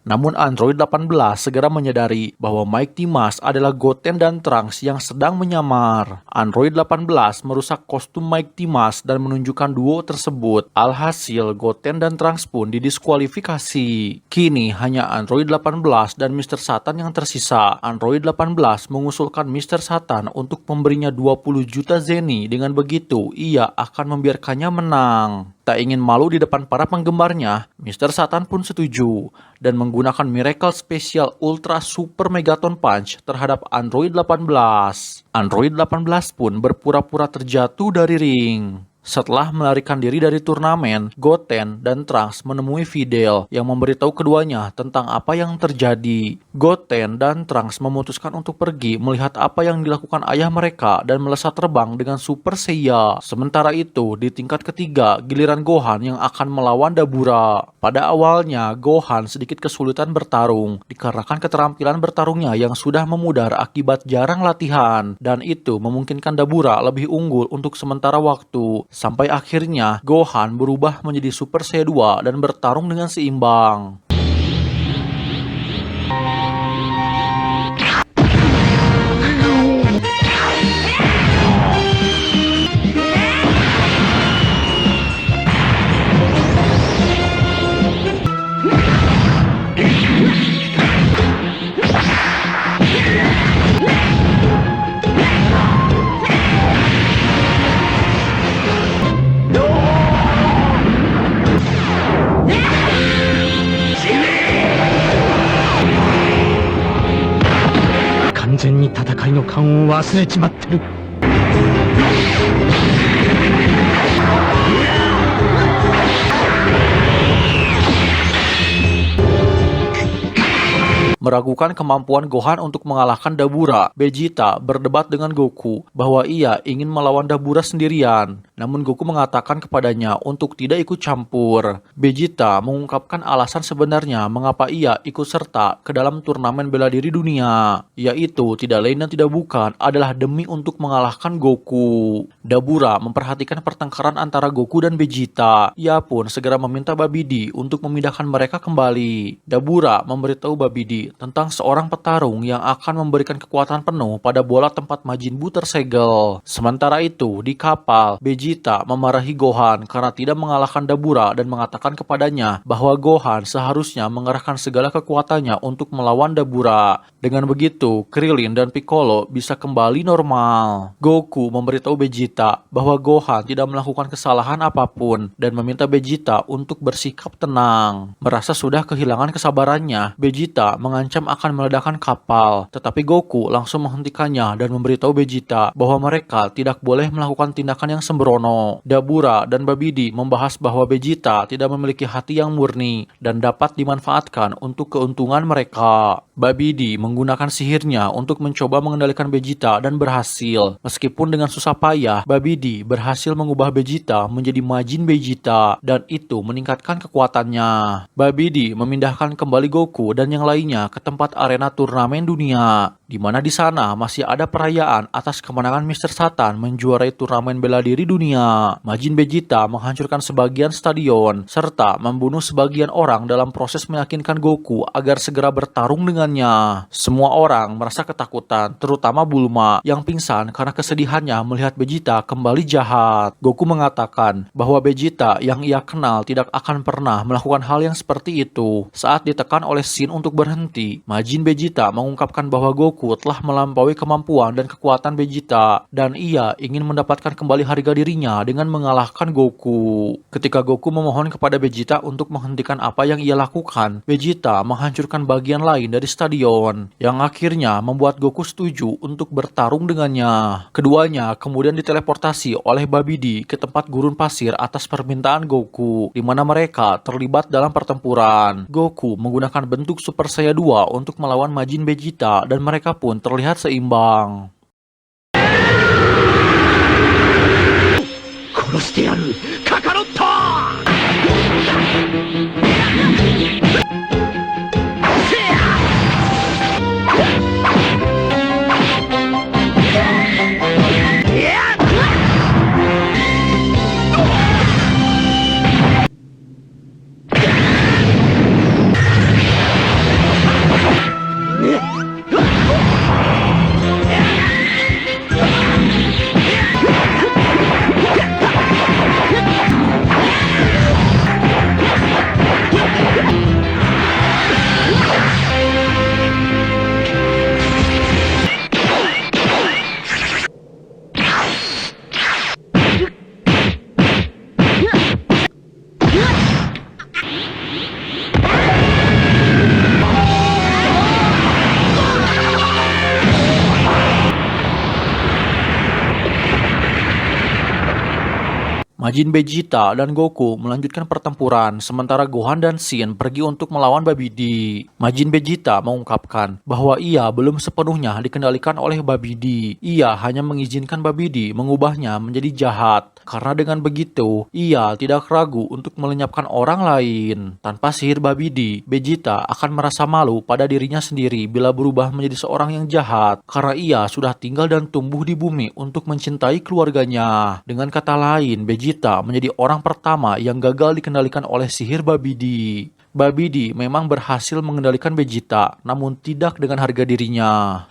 Namun Android 18 segera menyadari bahwa Mike Timas adalah Goten dan Trunks yang sedang menyamar. Android 18 merusak kostum Mike Timas dan menunjukkan duo tersebut. Alhasil Goten dan Trunks pun didiskualifikasi. Kini hanya Android 18 dan Mr. Satan yang tersisa. Android 18 mengusulkan Mr. Satan untuk memberinya 20 juta zeni. Dengan begitu, ia akan membiarkannya menang. Tak ingin malu di depan para penggemarnya, Mr. Satan pun setuju dan menggunakan Miracle Special Ultra Super Megaton Punch terhadap Android 18. Android 18 pun berpura-pura terjatuh dari ring. Setelah melarikan diri dari turnamen, Goten dan Trunks menemui Videl yang memberitahu keduanya tentang apa yang terjadi. Goten dan Trunks memutuskan untuk pergi melihat apa yang dilakukan ayah mereka dan melesat terbang dengan Super Saiya. Sementara itu, di tingkat ketiga, giliran Gohan yang akan melawan Dabura. Pada awalnya, Gohan sedikit kesulitan bertarung dikarenakan keterampilan bertarungnya yang sudah memudar akibat jarang latihan, dan itu memungkinkan Dabura lebih unggul untuk sementara waktu. Sampai akhirnya Gohan berubah menjadi Super Saiya 2 dan bertarung dengan seimbang. meragukan kemampuan Gohan untuk mengalahkan Dabura. Vegeta berdebat dengan Goku bahwa ia ingin melawan Dabura sendirian. Namun Goku mengatakan kepadanya untuk tidak ikut campur. Vegeta mengungkapkan alasan sebenarnya mengapa ia ikut serta ke dalam turnamen bela diri dunia, yaitu tidak lain dan tidak bukan adalah demi untuk mengalahkan Goku. Dabura memperhatikan pertengkaran antara Goku dan Vegeta. Ia pun segera meminta Babidi untuk memindahkan mereka kembali. Dabura memberitahu Babidi tentang seorang petarung yang akan memberikan kekuatan penuh pada bola tempat Majin Buu tersegel. Sementara itu, di kapal, Vegeta memarahi Gohan karena tidak mengalahkan Dabura dan mengatakan kepadanya bahwa Gohan seharusnya mengerahkan segala kekuatannya untuk melawan Dabura. Dengan begitu, Krillin dan Piccolo bisa kembali normal. Goku memberitahu Vegeta bahwa Gohan tidak melakukan kesalahan apapun dan meminta Vegeta untuk bersikap tenang. Merasa sudah kehilangan kesabarannya, Vegeta mengancam akan meledakkan kapal, tetapi Goku langsung menghentikannya dan memberitahu Vegeta bahwa mereka tidak boleh melakukan tindakan yang sembrono. Dabura dan Babidi membahas bahwa Vegeta tidak memiliki hati yang murni dan dapat dimanfaatkan untuk keuntungan mereka. Babidi menggunakan sihirnya untuk mencoba mengendalikan Vegeta dan berhasil. Meskipun dengan susah payah, Babidi berhasil mengubah Vegeta menjadi Majin Vegeta dan itu meningkatkan kekuatannya. Babidi memindahkan kembali Goku dan yang lainnya ke tempat arena turnamen dunia, di mana di sana masih ada perayaan atas kemenangan Mr. Satan menjuarai turnamen bela diri dunia. Majin Vegeta menghancurkan sebagian stadion serta membunuh sebagian orang dalam proses meyakinkan Goku agar segera bertarung dengannya. Semua orang merasa ketakutan, terutama Bulma yang pingsan karena kesedihannya melihat Vegeta kembali jahat. Goku mengatakan bahwa Vegeta yang ia kenal tidak akan pernah melakukan hal yang seperti itu. Saat ditekan oleh Shin untuk berhenti, Majin Vegeta mengungkapkan bahwa Goku telah melampaui kemampuan dan kekuatan Vegeta dan ia ingin mendapatkan kembali harga dirinya dengan mengalahkan Goku. Ketika Goku memohon kepada Vegeta untuk menghentikan apa yang ia lakukan, Vegeta menghancurkan bagian lain dari stadion yang akhirnya membuat Goku setuju untuk bertarung dengannya. Keduanya kemudian diteleportasi oleh Babidi ke tempat gurun pasir atas permintaan Goku, di mana mereka terlibat dalam pertempuran. Goku menggunakan bentuk Super Saiyan 2 untuk melawan Majin Vegeta dan mereka pun terlihat seimbang. 殺してやるカカロット。Majin Vegeta dan Goku melanjutkan pertempuran, sementara Gohan dan Shin pergi untuk melawan Babidi. Majin Vegeta mengungkapkan bahwa ia belum sepenuhnya dikendalikan oleh Babidi. Ia hanya mengizinkan Babidi mengubahnya menjadi jahat. Karena dengan begitu, ia tidak ragu untuk melenyapkan orang lain. Tanpa sihir Babidi, Vegeta akan merasa malu pada dirinya sendiri bila berubah menjadi seorang yang jahat. Karena ia sudah tinggal dan tumbuh di bumi untuk mencintai keluarganya. Dengan kata lain, Vegeta menjadi orang pertama yang gagal dikendalikan oleh sihir Babidi. Babidi memang berhasil mengendalikan Vegeta, namun tidak dengan harga dirinya.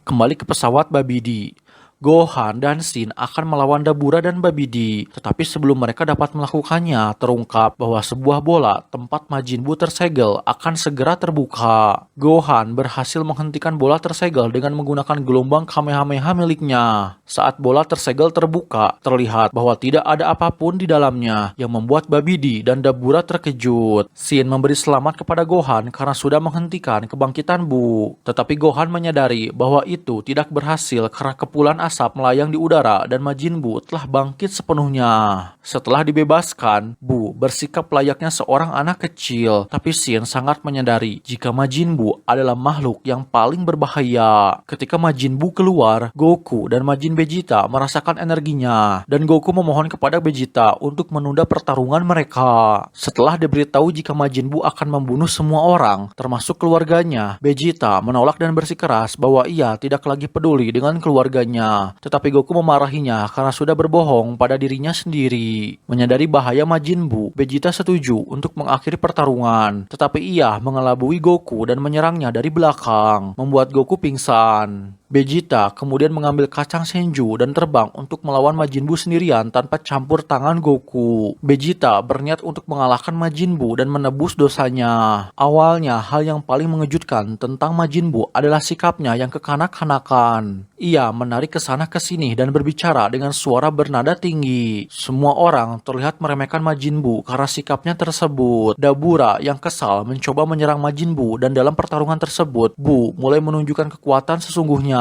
Kembali ke pesawat Babidi. Gohan dan Shin akan melawan Dabura dan Babidi. Tetapi sebelum mereka dapat melakukannya, terungkap bahwa sebuah bola tempat Majin Buu tersegel akan segera terbuka. Gohan berhasil menghentikan bola tersegel dengan menggunakan gelombang Kamehameha miliknya. Saat bola tersegel terbuka, terlihat bahwa tidak ada apapun di dalamnya yang membuat Babidi dan Dabura terkejut. Shin memberi selamat kepada Gohan karena sudah menghentikan kebangkitan Buu. Tetapi Gohan menyadari bahwa itu tidak berhasil karena kepulan asap melayang di udara dan Majin Buu telah bangkit sepenuhnya. Setelah dibebaskan, Buu bersikap layaknya seorang anak kecil, tapi Shin sangat menyadari jika Majin Buu adalah makhluk yang paling berbahaya. Ketika Majin Buu keluar, Goku dan Majin Vegeta merasakan energinya, dan Goku memohon kepada Vegeta untuk menunda pertarungan mereka. Setelah diberitahu jika Majin Buu akan membunuh semua orang, termasuk keluarganya, Vegeta menolak dan bersikeras bahwa ia tidak lagi peduli dengan keluarganya. Tetapi Goku memarahinya karena sudah berbohong pada dirinya sendiri. Menyadari bahaya Majin Buu, Vegeta setuju untuk mengakhiri pertarungan. Tetapi ia mengelabui Goku dan menyerangnya dari belakang, membuat Goku pingsan. Vegeta kemudian mengambil kacang Senju dan terbang untuk melawan Majin Buu sendirian tanpa campur tangan Goku. Vegeta berniat untuk mengalahkan Majin Buu dan menebus dosanya. Awalnya, hal yang paling mengejutkan tentang Majin Buu adalah sikapnya yang kekanak-kanakan. Ia menarik ke sana ke sini dan berbicara dengan suara bernada tinggi. Semua orang terlihat meremehkan Majin Buu karena sikapnya tersebut. Dabura yang kesal mencoba menyerang Majin Buu dan dalam pertarungan tersebut, Buu mulai menunjukkan kekuatan sesungguhnya.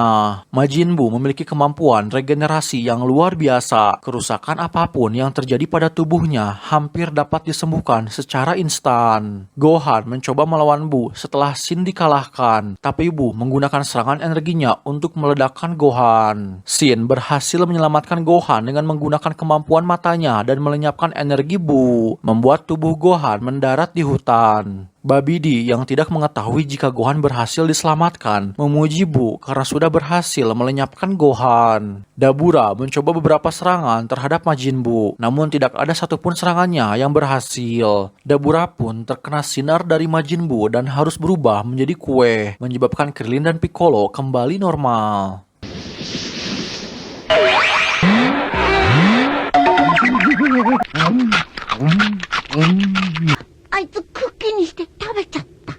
Majin Buu memiliki kemampuan regenerasi yang luar biasa. Kerusakan apapun yang terjadi pada tubuhnya hampir dapat disembuhkan secara instan. Gohan mencoba melawan Buu setelah Shin dikalahkan, tapi Buu menggunakan serangan energinya untuk meledakkan Gohan. Shin berhasil menyelamatkan Gohan dengan menggunakan kemampuan matanya dan melenyapkan energi Buu, membuat tubuh Gohan mendarat di hutan. Babidi yang tidak mengetahui jika Gohan berhasil diselamatkan memuji Buu karena sudah berhasil melenyapkan Gohan. Dabura mencoba beberapa serangan terhadap Majin Buu, namun tidak ada satupun serangannya yang berhasil. Dabura pun terkena sinar dari Majin Buu dan harus berubah menjadi kue, menyebabkan Krillin dan Piccolo kembali normal. あいつクッキーにして食べちゃった。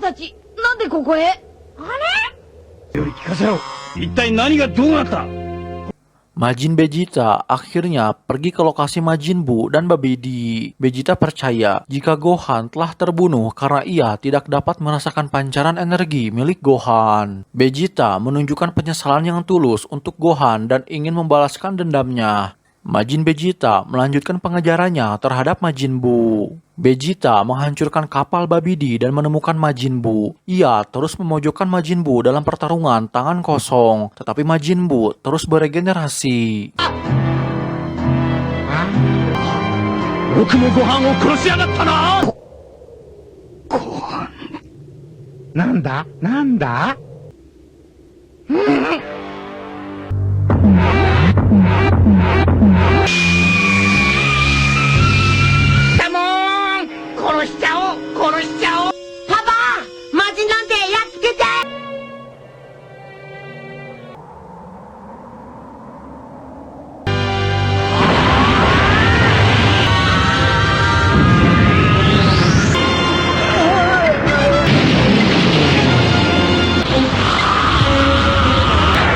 たち、なんでここへ？あれ？より聞かせろ。一体何がどうなった？ Majin Vegeta akhirnya pergi ke lokasi Majin Buu dan Babidi. Vegeta percaya jika Gohan telah terbunuh karena ia tidak dapat merasakan pancaran energi milik Gohan. Vegeta menunjukkan penyesalan yang tulus untuk Gohan dan ingin membalaskan dendamnya. Majin Vegeta melanjutkan pengejarannya terhadap Majin Buu. Vegeta menghancurkan kapal Babidi dan menemukan Majin Buu. Ia terus memojokkan Majin Buu dalam pertarungan tangan kosong, tetapi Majin Buu terus beregenerasi. よくもご飯を殺しやがったな。なんだなんだ 殺しちゃおう殺しちゃおうパパ魔人なんてやっつけて こ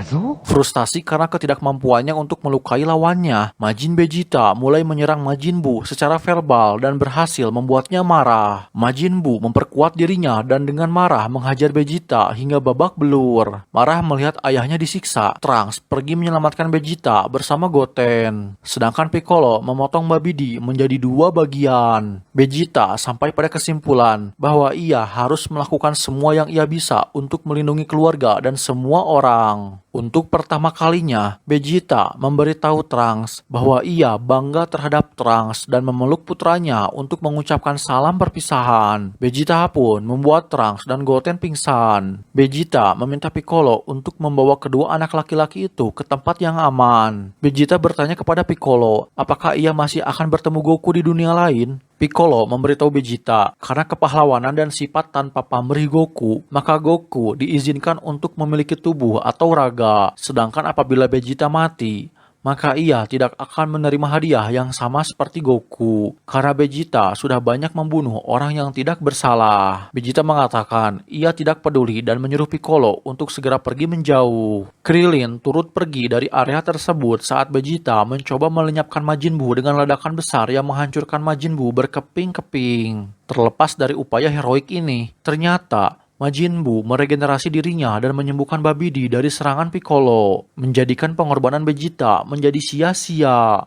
ぞ。 Frustasi karena ketidakmampuannya untuk melukai lawannya, Majin Vegeta mulai menyerang Majin Buu secara verbal dan berhasil membuatnya marah. Majin Buu memperkuat dirinya dan dengan marah menghajar Vegeta hingga babak belur. Marah melihat ayahnya disiksa, Trunks pergi menyelamatkan Vegeta bersama Goten. Sedangkan Piccolo memotong Babidi menjadi dua bagian. Vegeta sampai pada kesimpulan bahwa ia harus melakukan semua yang ia bisa untuk melindungi keluarga dan semua orang. Untuk pertama kalinya, Vegeta memberitahu Trunks bahwa ia bangga terhadap Trunks dan memeluk putranya untuk mengucapkan salam perpisahan. Vegeta pun membuat Trunks dan Goten pingsan. Vegeta meminta Piccolo untuk membawa kedua anak laki-laki itu ke tempat yang aman. Vegeta bertanya kepada Piccolo, apakah ia masih akan bertemu Goku di dunia lain? Piccolo memberitahu Vegeta, karena kepahlawanan dan sifat tanpa pamrih Goku, maka Goku diizinkan untuk memiliki tubuh atau raga. Sedangkan apabila Vegeta mati, maka ia tidak akan menerima hadiah yang sama seperti Goku, karena Vegeta sudah banyak membunuh orang yang tidak bersalah. Vegeta mengatakan ia tidak peduli dan menyuruh Piccolo untuk segera pergi menjauh. Krillin turut pergi dari area tersebut saat Vegeta mencoba melenyapkan Majin Buu dengan ledakan besar yang menghancurkan Majin Buu berkeping-keping. Terlepas dari upaya heroik ini, ternyata Majin Buu meregenerasi dirinya dan menyembuhkan Babidi dari serangan Piccolo, menjadikan pengorbanan Vegeta menjadi sia-sia.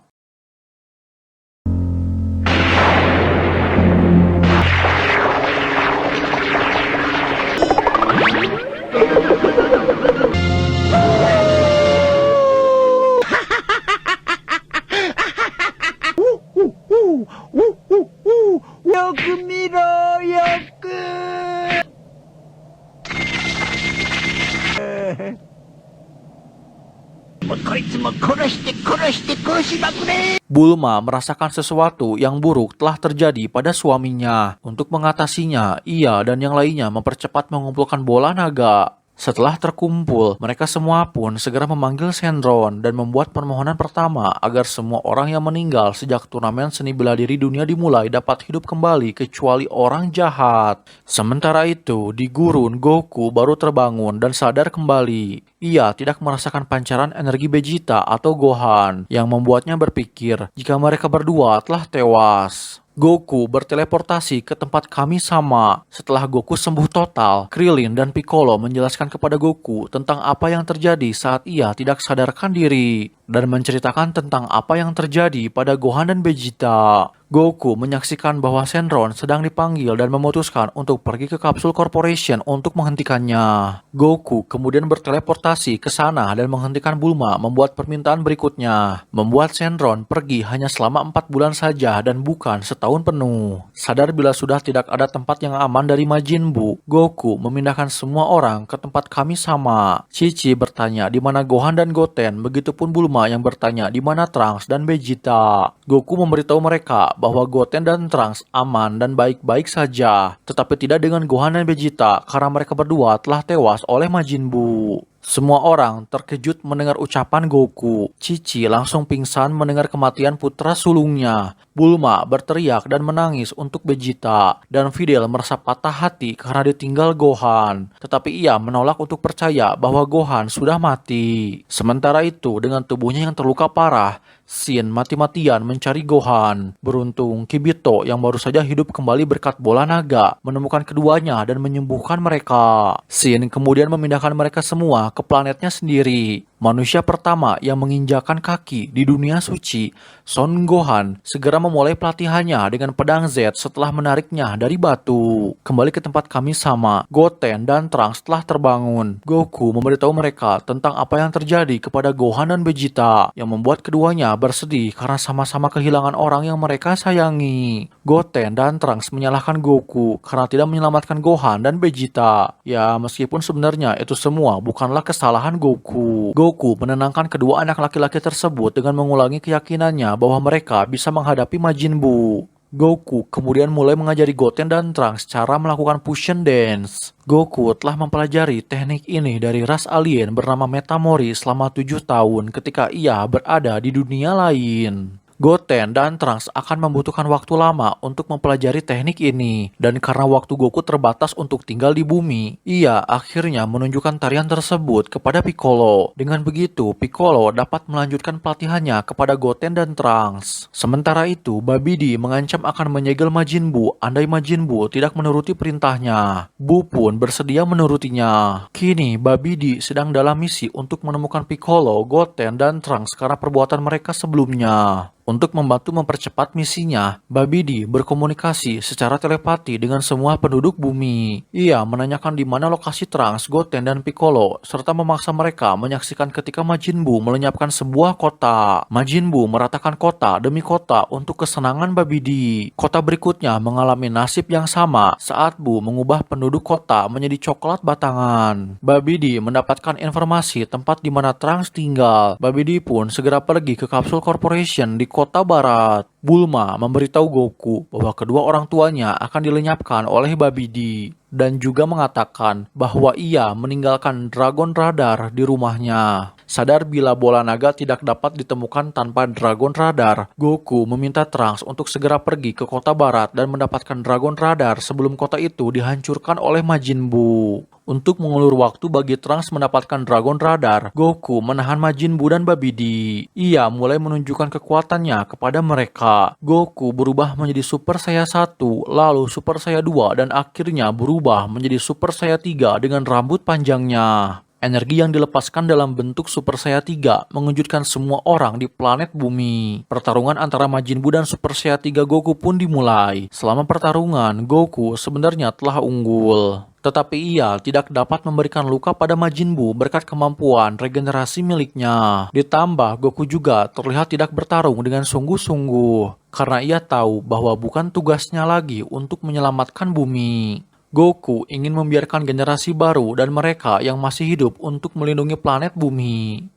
Bulma merasakan sesuatu yang buruk telah terjadi pada suaminya. Untuk mengatasinya, ia dan yang lainnya mempercepat mengumpulkan bola naga. Setelah terkumpul, mereka semua pun segera memanggil Shenron dan membuat permohonan pertama agar semua orang yang meninggal sejak turnamen seni bela diri dunia dimulai dapat hidup kembali kecuali orang jahat. Sementara itu, di gurun, Goku baru terbangun dan sadar kembali. Ia tidak merasakan pancaran energi Vegeta atau Gohan yang membuatnya berpikir jika mereka berdua telah tewas. Goku berteleportasi ke tempat Kami-sama. Setelah Goku sembuh total, Krillin dan Piccolo menjelaskan kepada Goku tentang apa yang terjadi saat ia tidak sadarkan diri dan menceritakan tentang apa yang terjadi pada Gohan dan Vegeta. Goku menyaksikan bahwa Shenron sedang dipanggil dan memutuskan untuk pergi ke Kapsul Corporation untuk menghentikannya. Goku kemudian berteleportasi ke sana dan menghentikan Bulma membuat permintaan berikutnya, membuat Shenron pergi hanya selama 4 bulan saja dan bukan setahun penuh. Sadar bila sudah tidak ada tempat yang aman dari Majin Buu, Goku memindahkan semua orang ke tempat Kami-sama. Chi-Chi bertanya di mana Gohan dan Goten, begitupun Bulma yang bertanya di mana Trunks dan Vegeta. Goku memberitahu mereka bahwa Goten dan Trunks aman dan baik-baik saja, tetapi tidak dengan Gohan dan Vegeta karena mereka berdua telah tewas oleh Majin Buu. Semua orang terkejut mendengar ucapan Goku. Chi-Chi langsung pingsan mendengar kematian putra sulungnya. Bulma berteriak dan menangis untuk Vegeta, dan Videl merasa patah hati karena ditinggal Gohan. Tetapi ia menolak untuk percaya bahwa Gohan sudah mati. Sementara itu, dengan tubuhnya yang terluka parah, Shin mati-matian mencari Gohan. Beruntung, Kibito yang baru saja hidup kembali berkat bola naga menemukan keduanya dan menyembuhkan mereka. Shin kemudian memindahkan mereka semua ke planetnya sendiri. Manusia pertama yang menginjakan kaki di dunia suci, Son Gohan, segera memulai pelatihannya dengan pedang Z setelah menariknya dari batu. Kembali ke tempat Kami-sama, Goten dan Trunks telah terbangun. Goku memberitahu mereka tentang apa yang terjadi kepada Gohan dan Vegeta, yang membuat keduanya bersedih karena sama-sama kehilangan orang yang mereka sayangi. Goten dan Trunks menyalahkan Goku karena tidak menyelamatkan Gohan dan Vegeta. Ya, meskipun sebenarnya itu semua bukanlah kesalahan Goku. Goku menenangkan kedua anak laki-laki tersebut dengan mengulangi keyakinannya bahwa mereka bisa menghadapi Majin Buu. Goku kemudian mulai mengajari Goten dan Trunks cara melakukan fusion dance. Goku telah mempelajari teknik ini dari ras alien bernama Metamori selama 7 tahun ketika ia berada di dunia lain. Goten dan Trunks akan membutuhkan waktu lama untuk mempelajari teknik ini, dan karena waktu Goku terbatas untuk tinggal di bumi, ia akhirnya menunjukkan tarian tersebut kepada Piccolo. Dengan begitu, Piccolo dapat melanjutkan pelatihannya kepada Goten dan Trunks. Sementara itu, Babidi mengancam akan menyegel Majin Buu andai Majin Buu tidak menuruti perintahnya. Buu pun bersedia menurutinya. Kini, Babidi sedang dalam misi untuk menemukan Piccolo, Goten, dan Trunks karena perbuatan mereka sebelumnya. Untuk membantu mempercepat misinya, Babidi berkomunikasi secara telepati dengan semua penduduk bumi. Ia menanyakan di mana lokasi Trunks, Goten, dan Piccolo, serta memaksa mereka menyaksikan ketika Majin Buu melenyapkan sebuah kota. Majin Buu meratakan kota demi kota untuk kesenangan Babidi. Kota berikutnya mengalami nasib yang sama saat Buu mengubah penduduk kota menjadi coklat batangan. Babidi mendapatkan informasi tempat di mana Trunks tinggal. Babidi pun segera pergi ke Kapsul Corporation di kota barat. Bulma memberitahu Goku bahwa kedua orang tuanya akan dilenyapkan oleh Babidi dan juga mengatakan bahwa ia meninggalkan Dragon Radar di rumahnya. Sadar bila bola naga tidak dapat ditemukan tanpa Dragon Radar, Goku meminta Trunks untuk segera pergi ke kota barat dan mendapatkan Dragon Radar sebelum kota itu dihancurkan oleh Majin Buu. Untuk mengulur waktu bagi Trunks mendapatkan Dragon Radar, Goku menahan Majin Buu dan Babidi. Ia mulai menunjukkan kekuatannya kepada mereka. Goku berubah menjadi Super Saiyan 1, lalu Super Saiyan 2, dan akhirnya berubah menjadi Super Saiyan 3 dengan rambut panjangnya. Energi yang dilepaskan dalam bentuk Super Saiyan 3 mengejutkan semua orang di planet bumi. Pertarungan antara Majin Buu dan Super Saiyan 3 Goku pun dimulai. Selama pertarungan, Goku sebenarnya telah unggul. Tetapi ia tidak dapat memberikan luka pada Majin Buu berkat kemampuan regenerasi miliknya. Ditambah, Goku juga terlihat tidak bertarung dengan sungguh-sungguh. Karena ia tahu bahwa bukan tugasnya lagi untuk menyelamatkan bumi. Goku ingin membiarkan generasi baru dan mereka yang masih hidup untuk melindungi planet bumi.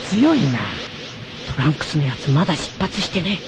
強いな。トランクスのやつまだ出発してね。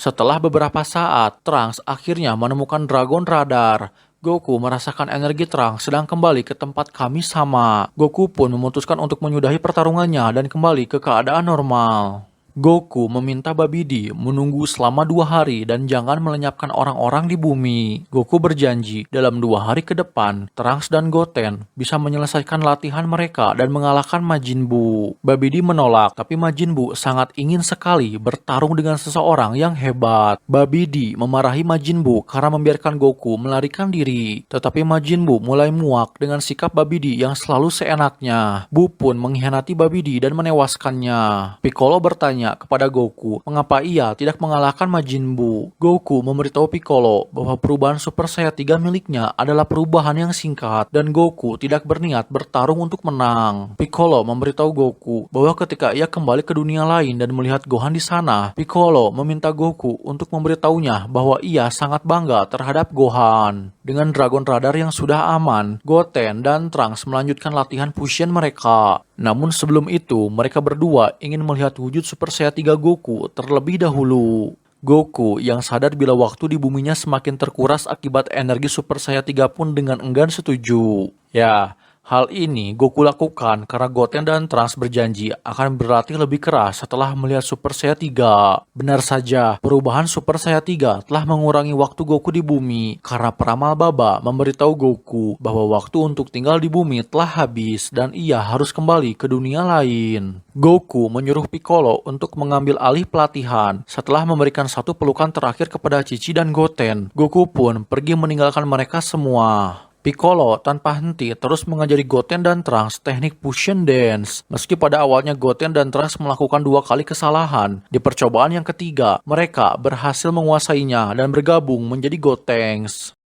Setelah beberapa saat, Trunks akhirnya menemukan Dragon Radar. Goku merasakan energi Trunks sedang kembali ke tempat kami sama. Goku pun memutuskan untuk menyudahi pertarungannya dan kembali ke keadaan normal. Goku meminta Babidi menunggu selama 2 hari dan jangan melenyapkan orang-orang di bumi. Goku berjanji dalam 2 hari ke depan, Trunks dan Goten bisa menyelesaikan latihan mereka dan mengalahkan Majin Buu. Babidi menolak, tapi Majin Buu sangat ingin sekali bertarung dengan seseorang yang hebat. Babidi memarahi Majin Buu karena membiarkan Goku melarikan diri. Tetapi Majin Buu mulai muak dengan sikap Babidi yang selalu seenaknya. Buu pun mengkhianati Babidi dan menewaskannya. Piccolo bertanya bertanya kepada Goku mengapa ia tidak mengalahkan Majin Buu. Goku memberitahu Piccolo bahwa perubahan Super Saiyan 3 miliknya adalah perubahan yang singkat dan Goku tidak berniat bertarung untuk menang. Piccolo memberitahu Goku bahwa ketika ia kembali ke dunia lain dan melihat Gohan di sana, Piccolo meminta Goku untuk memberitahunya bahwa ia sangat bangga terhadap Gohan. Dengan Dragon Radar yang sudah aman, Goten dan Trunks melanjutkan latihan fusion mereka. Namun sebelum itu, mereka berdua ingin melihat wujud Super Saiyan 3 Goku terlebih dahulu. Goku yang sadar bila waktu di buminya semakin terkuras akibat energi Super Saiyan 3 pun dengan enggan setuju. Ya, hal ini Goku lakukan karena Goten dan Trunks berjanji akan berlatih lebih keras setelah melihat Super Saiyan 3. Benar saja, perubahan Super Saiyan 3 telah mengurangi waktu Goku di bumi karena peramal Baba memberitahu Goku bahwa waktu untuk tinggal di bumi telah habis dan ia harus kembali ke dunia lain. Goku menyuruh Piccolo untuk mengambil alih pelatihan. Setelah memberikan satu pelukan terakhir kepada Cici dan Goten, Goku pun pergi meninggalkan mereka semua. Piccolo tanpa henti terus mengajari Goten dan Trunks teknik fusion dance. Meski pada awalnya Goten dan Trunks melakukan 2 kali kesalahan, di percobaan yang ketiga mereka berhasil menguasainya dan bergabung menjadi Gotenks.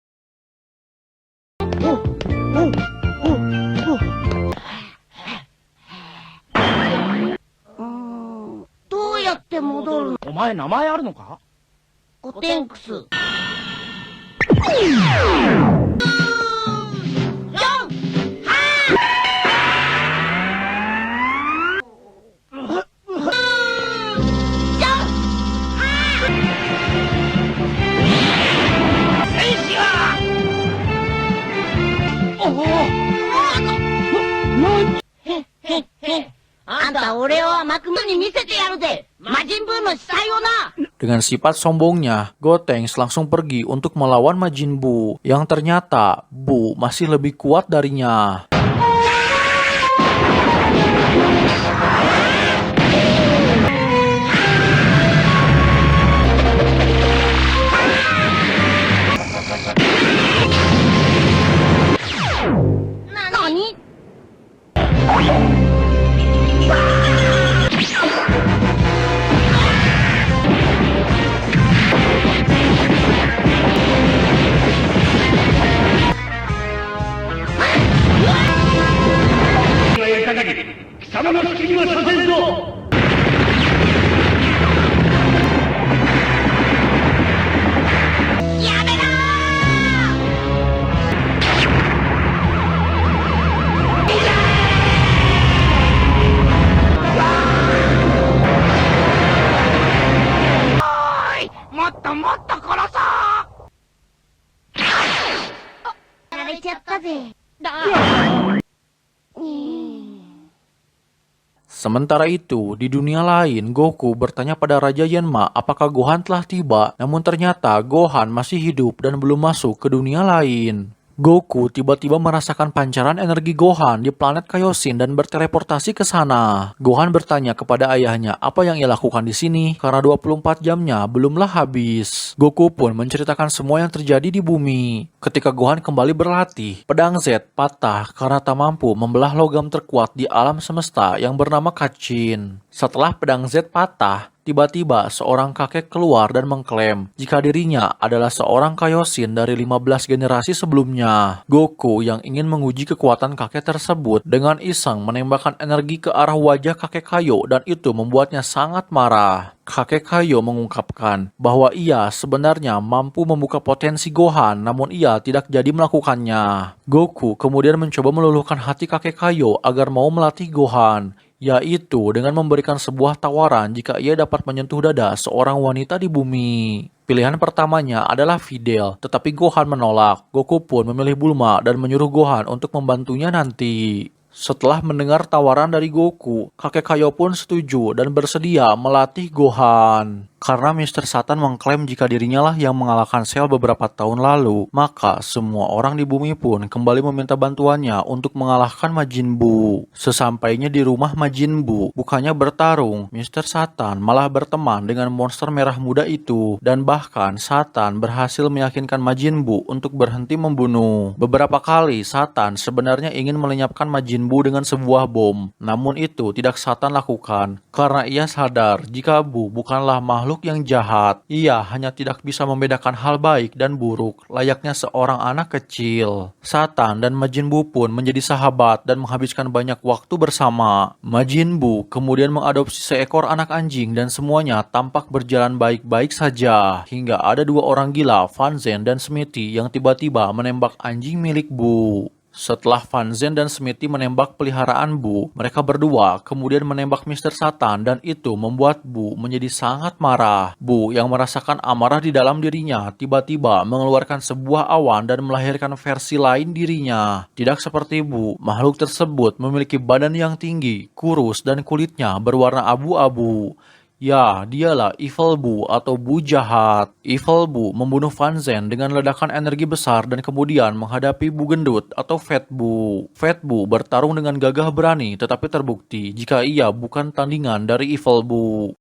どうやって戻るの？お前名前あるのか？ゴテンクス。あんた俺を甘くに見せてやるぜ。魔人ブーの死体をな。 Dengan sifat sombongnya, Gotenks langsung pergi untuk melawan Majin Buu, yang ternyata Buu masih lebih kuat darinya. Nani? Sementara itu, di dunia lain, Goku bertanya pada Raja Yanma apakah Gohan telah tiba, namun ternyata Gohan masih hidup dan belum masuk ke dunia lain. Goku tiba-tiba merasakan pancaran energi Gohan di planet Kaioshin dan berteleportasi ke sana. Gohan bertanya kepada ayahnya apa yang ia lakukan di sini karena 24 jamnya belumlah habis. Goku pun menceritakan semua yang terjadi di bumi. Ketika Gohan kembali berlatih, pedang Z patah karena tak mampu membelah logam terkuat di alam semesta yang bernama Kachin. Setelah pedang Z patah, tiba-tiba seorang kakek keluar dan mengklaim jika dirinya adalah seorang Kaioshin dari 15 generasi sebelumnya. Goku yang ingin menguji kekuatan kakek tersebut dengan iseng menembakkan energi ke arah wajah kakek Kaio dan itu membuatnya sangat marah. Kakek Kaio mengungkapkan bahwa ia sebenarnya mampu membuka potensi Gohan namun ia tidak jadi melakukannya. Goku kemudian mencoba meluluhkan hati kakek Kaio agar mau melatih Gohan, yaitu dengan memberikan sebuah tawaran jika ia dapat menyentuh dada seorang wanita di bumi. Pilihan pertamanya adalah Videl, tetapi Gohan menolak. Goku pun memilih Bulma dan menyuruh Gohan untuk membantunya nanti. Setelah mendengar tawaran dari Goku, kakek Kaio pun setuju dan bersedia melatih Gohan. Karena Mr. Satan mengklaim jika dirinya lah yang mengalahkan Cell beberapa tahun lalu, maka semua orang di bumi pun kembali meminta bantuannya untuk mengalahkan Majin Buu. Sesampainya di rumah Majin Buu, bukannya bertarung, Mr. Satan malah berteman dengan monster merah muda itu, dan bahkan Satan berhasil meyakinkan Majin Buu untuk berhenti membunuh. Beberapa kali Satan sebenarnya ingin melenyapkan Majin Buu dengan sebuah bom, namun itu tidak Satan lakukan, karena ia sadar jika Buu bukanlah makhluk yang jahat. Ia hanya tidak bisa membedakan hal baik dan buruk layaknya seorang anak kecil. Satan dan Majin Buu pun menjadi sahabat dan menghabiskan banyak waktu bersama. Majin Buu kemudian mengadopsi seekor anak anjing dan semuanya tampak berjalan baik-baik saja. Hingga ada dua orang gila, Fan Zhen dan Smithy, yang tiba-tiba menembak anjing milik Buu. Setelah Fan Zhen dan Smithy menembak peliharaan Buu, mereka berdua kemudian menembak Mr. Satan dan itu membuat Buu menjadi sangat marah. Buu yang merasakan amarah di dalam dirinya tiba-tiba mengeluarkan sebuah awan dan melahirkan versi lain dirinya. Tidak seperti Buu, makhluk tersebut memiliki badan yang tinggi, kurus dan kulitnya berwarna abu-abu. Ya, dialah Evil Buu atau Buu jahat. Evil Buu membunuh Fan Zhen dengan ledakan energi besar dan kemudian menghadapi Buu gendut atau Fat Buu. Fat Buu bertarung dengan gagah berani tetapi terbukti jika ia bukan tandingan dari Evil Buu.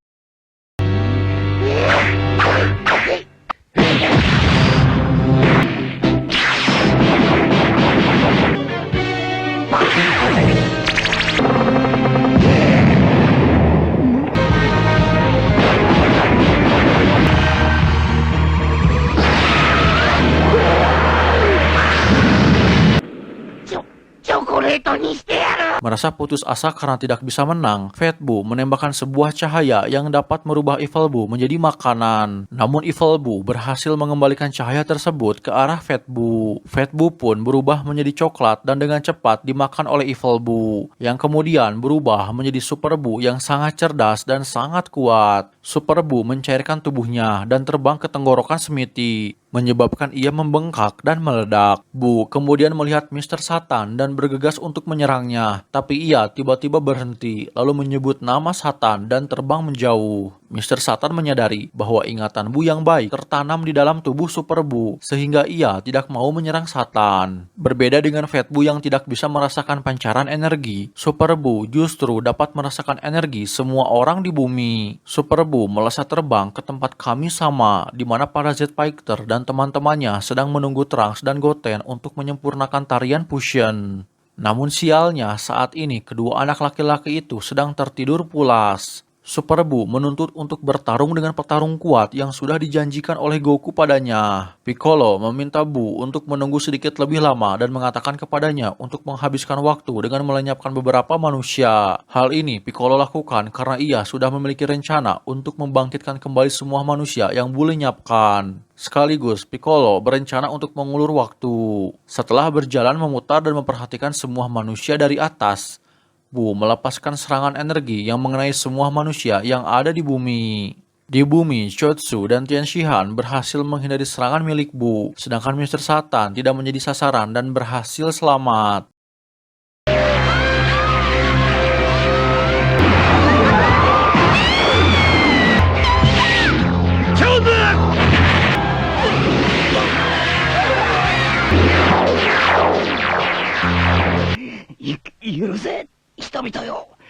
Merasa putus asa karena tidak bisa menang, Fat Buu menembakkan sebuah cahaya yang dapat merubah Evil Buu menjadi makanan. Namun Evil Buu berhasil mengembalikan cahaya tersebut ke arah Fat Buu. Fat Buu pun berubah menjadi coklat dan dengan cepat dimakan oleh Evil Buu, yang kemudian berubah menjadi Super Buu yang sangat cerdas dan sangat kuat. Super Buu mencairkan tubuhnya dan terbang ke tenggorokan Smithy, menyebabkan ia membengkak dan meledak. Buu kemudian melihat Mr. Satan dan bergegas untuk menyerangnya, tapi ia tiba-tiba berhenti lalu menyebut nama Satan dan terbang menjauh. Mr. Satan menyadari bahwa ingatan Buu yang baik tertanam di dalam tubuh Super Buu sehingga ia tidak mau menyerang Satan. Berbeda dengan Fat Buu yang tidak bisa merasakan pancaran energi, Super Buu justru dapat merasakan energi semua orang di bumi. Super Buu melesat terbang ke tempat kami sama, di mana para Z-Fighter dan teman-temannya sedang menunggu Trunks dan Goten untuk menyempurnakan tarian fusion. Namun sialnya saat ini kedua anak laki-laki itu sedang tertidur pulas. Super Buu menuntut untuk bertarung dengan petarung kuat yang sudah dijanjikan oleh Goku padanya. Piccolo meminta Buu untuk menunggu sedikit lebih lama dan mengatakan kepadanya untuk menghabiskan waktu dengan melenyapkan beberapa manusia. Hal ini Piccolo lakukan karena ia sudah memiliki rencana untuk membangkitkan kembali semua manusia yang Buu lenyapkan. Sekaligus Piccolo berencana untuk mengulur waktu. Setelah berjalan memutar dan memperhatikan semua manusia dari atas, Buu melepaskan serangan energi yang mengenai semua manusia yang ada di bumi. Di bumi, Chotsu dan Tian Shihan berhasil menghindari serangan milik Buu, sedangkan Mr. Satan tidak menjadi sasaran dan berhasil selamat.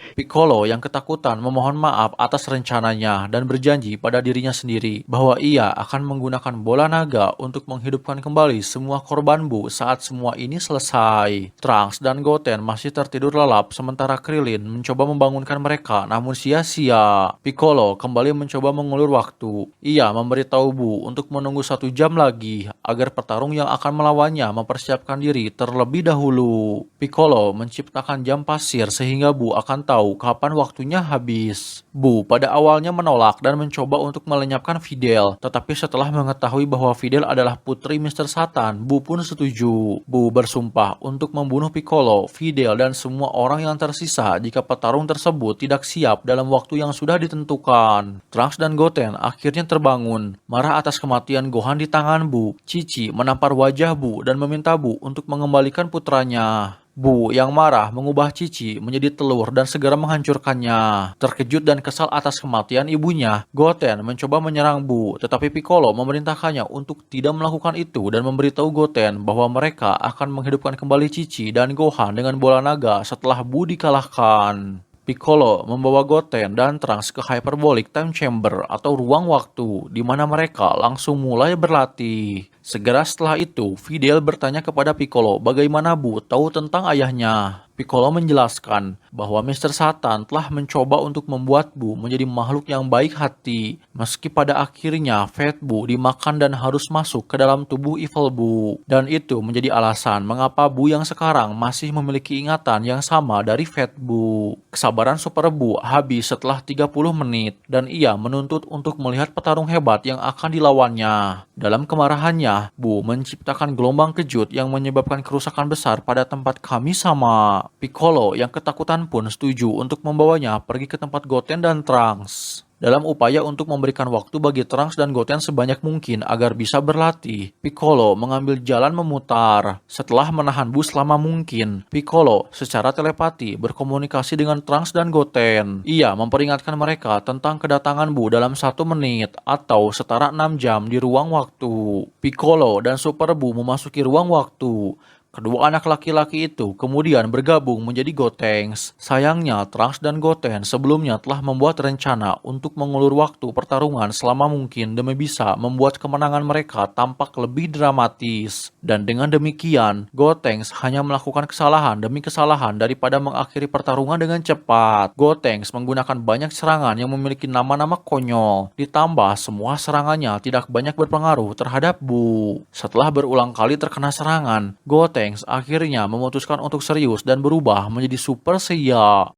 Piccolo yang ketakutan memohon maaf atas rencananya dan berjanji pada dirinya sendiri bahwa ia akan menggunakan bola naga untuk menghidupkan kembali semua korban Buu saat semua ini selesai. Trunks dan Goten masih tertidur lelap sementara Krillin mencoba membangunkan mereka namun sia-sia. Piccolo kembali mencoba mengulur waktu. Ia memberitahu Buu untuk menunggu 1 jam lagi agar petarung yang akan melawannya mempersiapkan diri terlebih dahulu. Piccolo menciptakan jam pasir sehingga Buu akan tahu kapan waktunya habis. Buu pada awalnya menolak dan mencoba untuk melenyapkan Videl, tetapi setelah mengetahui bahwa Videl adalah putri Mr. Satan, Buu pun setuju. Buu bersumpah untuk membunuh Piccolo, Videl, dan semua orang yang tersisa jika petarung tersebut tidak siap dalam waktu yang sudah ditentukan. Trunks dan Goten akhirnya terbangun, marah atas kematian Gohan di tangan Buu. Chi-Chi menampar wajah Buu dan meminta Buu untuk mengembalikan putranya. Bu yang marah mengubah Cici menjadi telur dan segera menghancurkannya. Terkejut dan kesal atas kematian ibunya, Goten mencoba menyerang Bu, tetapi Piccolo memerintahkannya untuk tidak melakukan itu dan memberitahu Goten bahwa mereka akan menghidupkan kembali Cici dan Gohan dengan bola naga setelah Bu dikalahkan. Piccolo membawa Goten dan Trunks ke Hyperbolic Time Chamber atau ruang waktu, di mana mereka langsung mulai berlatih. Segera setelah itu, Videl bertanya kepada Piccolo bagaimana Bu tahu tentang ayahnya. Piccolo menjelaskan bahwa Mr. Satan telah mencoba untuk membuat Bu menjadi makhluk yang baik hati, meski pada akhirnya Fat Bu dimakan dan harus masuk ke dalam tubuh Evil Bu. Dan itu menjadi alasan mengapa Bu yang sekarang masih memiliki ingatan yang sama dari Fat Bu. Kesabaran Super Bu habis setelah 30 menit, dan ia menuntut untuk melihat petarung hebat yang akan dilawannya. Dalam kemarahannya, Bu menciptakan gelombang kejut yang menyebabkan kerusakan besar pada tempat Kami-sama. Piccolo yang ketakutan pun setuju untuk membawanya pergi ke tempat Goten dan Trunks. Dalam upaya untuk memberikan waktu bagi Trunks dan Goten sebanyak mungkin agar bisa berlatih, Piccolo mengambil jalan memutar. Setelah menahan Bu selama mungkin, Piccolo secara telepati berkomunikasi dengan Trunks dan Goten. Ia memperingatkan mereka tentang kedatangan Bu dalam 1 menit atau setara 6 jam di ruang waktu. Piccolo dan Super Bu memasuki ruang waktu. Kedua anak laki-laki itu kemudian bergabung menjadi Gotenks. Sayangnya, Trunks dan Goten sebelumnya telah membuat rencana untuk mengulur waktu pertarungan selama mungkin demi bisa membuat kemenangan mereka tampak lebih dramatis. Dan dengan demikian, Gotenks hanya melakukan kesalahan demi kesalahan daripada mengakhiri pertarungan dengan cepat. Gotenks menggunakan banyak serangan yang memiliki nama-nama konyol, ditambah semua serangannya tidak banyak berpengaruh terhadap Bu. Setelah berulang kali terkena serangan, Gotenks akhirnya memutuskan untuk serius dan berubah menjadi Super Saiyan.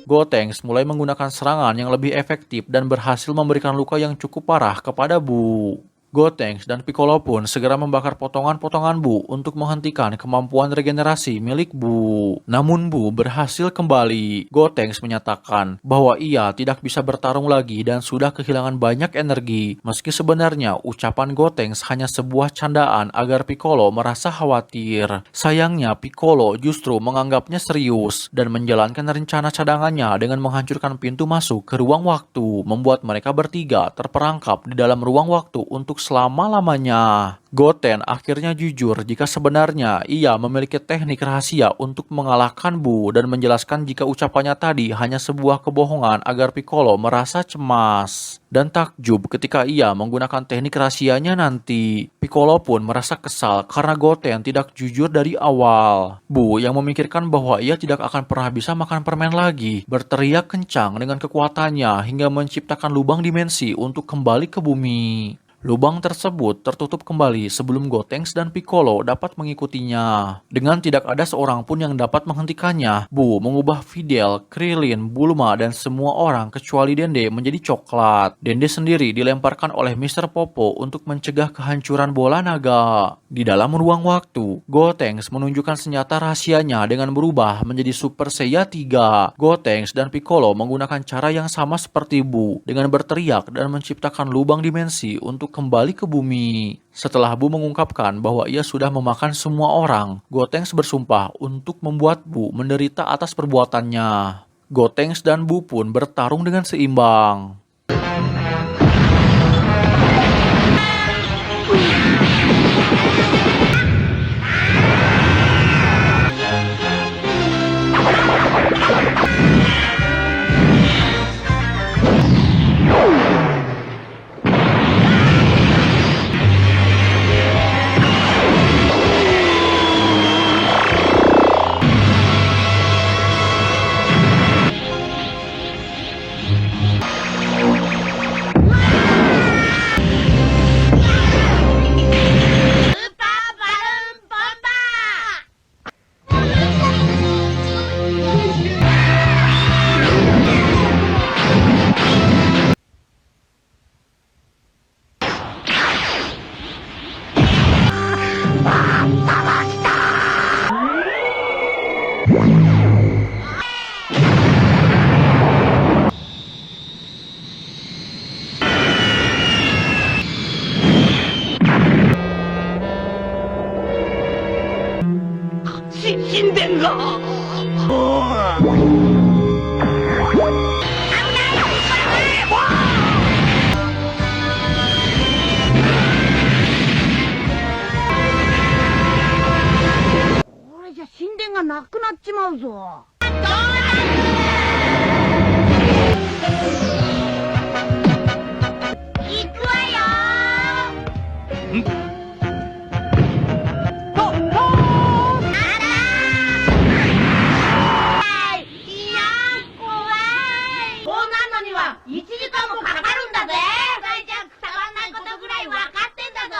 Gotenks mulai menggunakan serangan yang lebih efektif dan berhasil memberikan luka yang cukup parah kepada Bu. Gotenks dan Piccolo pun segera membakar potongan-potongan Bu untuk menghentikan kemampuan regenerasi milik Bu. Namun Bu berhasil kembali. Gotenks menyatakan bahwa ia tidak bisa bertarung lagi dan sudah kehilangan banyak energi. Meski sebenarnya ucapan Gotenks hanya sebuah candaan agar Piccolo merasa khawatir. Sayangnya Piccolo justru menganggapnya serius dan menjalankan rencana cadangannya dengan menghancurkan pintu masuk ke ruang waktu, membuat mereka bertiga terperangkap di dalam ruang waktu untuk selama-lamanya. Goten akhirnya jujur jika sebenarnya ia memiliki teknik rahasia untuk mengalahkan Bu dan menjelaskan jika ucapannya tadi hanya sebuah kebohongan agar Piccolo merasa cemas. Dan takjub ketika ia menggunakan teknik rahasianya nanti. Piccolo pun merasa kesal karena Goten tidak jujur dari awal. Bu yang memikirkan bahwa ia tidak akan pernah bisa makan permen lagi, berteriak kencang dengan kekuatannya hingga menciptakan lubang dimensi untuk kembali ke bumi. Lubang tersebut tertutup kembali sebelum Gotenks dan Piccolo dapat mengikutinya. Dengan tidak ada seorang pun yang dapat menghentikannya, Bu mengubah Videl, Krillin, Bulma, dan semua orang kecuali Dende menjadi coklat. Dende sendiri dilemparkan oleh Mr. Popo untuk mencegah kehancuran bola naga. Di dalam ruang waktu, Gotenks menunjukkan senjata rahasianya dengan berubah menjadi Super Saiyan 3. Gotenks dan Piccolo menggunakan cara yang sama seperti Bu dengan berteriak dan menciptakan lubang dimensi untuk kembali ke bumi. Setelah Bu mengungkapkan bahwa ia sudah memakan semua orang, Gotenks bersumpah untuk membuat Bu menderita atas perbuatannya. Gotenks dan Bu pun bertarung dengan seimbang. 死んでんぞ。これじゃ神殿がなくなっちまうぞ。行くわよいやー怖い。こうなるのには1時間もかかるんだぜ。それじゃ伝わんないことぐらい分かってんだぞ。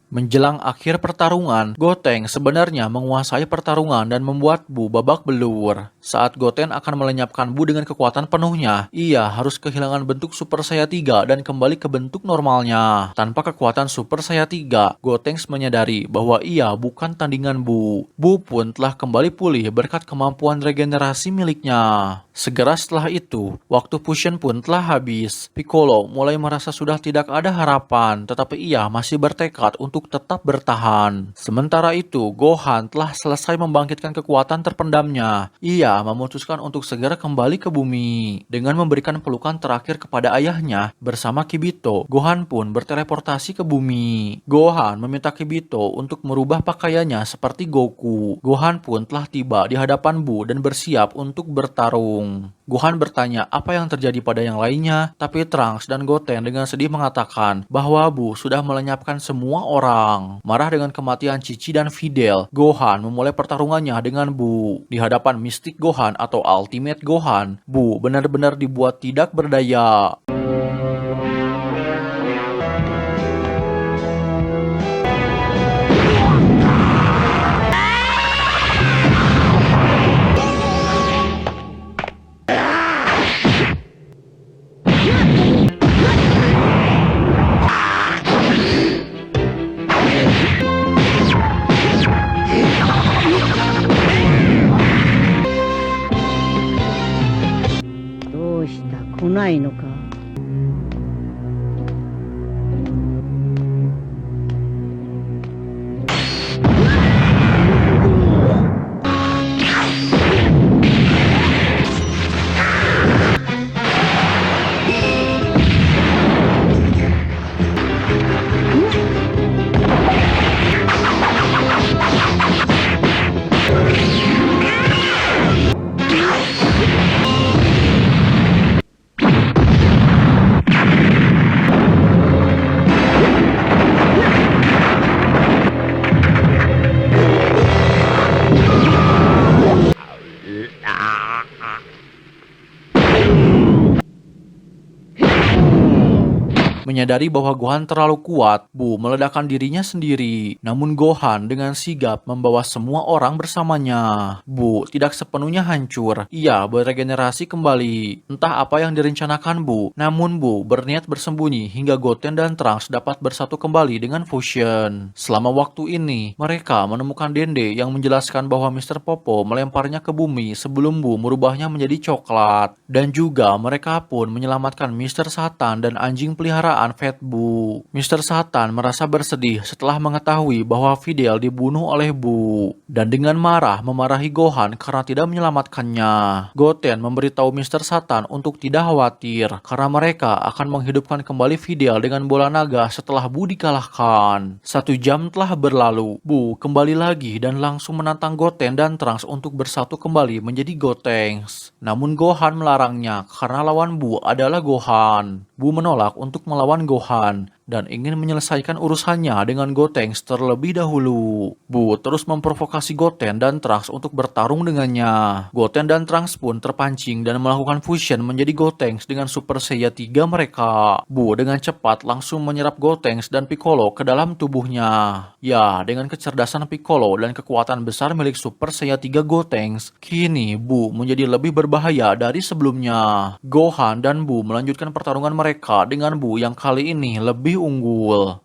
Menjelang akhir pertarungan, Goten sebenarnya menguasai pertarungan dan membuat Bu babak belur. Saat Goten akan melenyapkan Bu dengan kekuatan penuhnya, ia harus kehilangan bentuk Super Saiya 3 dan kembali ke bentuk normalnya. Tanpa kekuatan Super Saiya 3, Goten menyadari bahwa ia bukan tandingan Bu. Bu pun telah kembali pulih berkat kemampuan regenerasi miliknya. Segera setelah itu, waktu fusion pun telah habis. Piccolo mulai merasa sudah tidak ada harapan, tetapi ia masih bertekad untuk tetap bertahan. Sementara itu, Gohan telah selesai membangkitkan kekuatan terpendamnya. Ia memutuskan untuk segera kembali ke bumi. Dengan memberikan pelukan terakhir kepada ayahnya bersama Kibito, Gohan pun berteleportasi ke bumi. Gohan meminta Kibito untuk merubah pakaiannya seperti Goku. Gohan pun telah tiba di hadapan Bu dan bersiap untuk bertarung. Gohan bertanya apa yang terjadi pada yang lainnya, tapi Trunks dan Goten dengan sedih mengatakan bahwa Bu sudah melenyapkan semua orang. Marah dengan kematian Cici dan Fidel, Gohan memulai pertarungannya dengan Bu. Di hadapan Mystic Gohan atau Ultimate Gohan, Bu benar-benar dibuat tidak berdaya.来ないのか。Menyadari bahwa Gohan terlalu kuat, Bu meledakkan dirinya sendiri. Namun Gohan dengan sigap membawa semua orang bersamanya. Bu tidak sepenuhnya hancur, ia beregenerasi kembali. Entah apa yang direncanakan Bu, namun Bu berniat bersembunyi hingga Goten dan Trunks dapat bersatu kembali dengan Fusion. Selama waktu ini, mereka menemukan Dende yang menjelaskan bahwa Mr. Popo melemparnya ke bumi sebelum Bu merubahnya menjadi coklat. Dan juga mereka pun menyelamatkan Mr. Satan dan anjing peliharaan Fat Bu. Mr. Satan merasa bersedih setelah mengetahui bahwa Fidel dibunuh oleh Bu. Dan dengan marah memarahi Gohan karena tidak menyelamatkannya. Goten memberitahu Mr. Satan untuk tidak khawatir karena mereka akan menghidupkan kembali Fidel dengan bola naga setelah Bu dikalahkan. 1 jam telah berlalu. Bu kembali lagi dan langsung menantang Goten dan Trunks untuk bersatu kembali menjadi Gotenks. Namun Gohan melarangnya karena lawan Bu adalah Gohan. Bu menolak untuk melawan Gohan. dan ingin menyelesaikan urusannya dengan Gotenks terlebih dahulu. Buu terus memprovokasi Goten dan Trunks untuk bertarung dengannya. Goten dan Trunks pun terpancing dan melakukan fusion menjadi Gotenks dengan Super Saiyan 3 mereka. Buu dengan cepat langsung menyerap Gotenks dan Piccolo ke dalam tubuhnya. Ya, dengan kecerdasan Piccolo dan kekuatan besar milik Super Saiyan 3 Gotenks, kini Buu menjadi lebih berbahaya dari sebelumnya. Gohan dan Buu melanjutkan pertarungan mereka dengan Buu yang kali ini lebih unggul.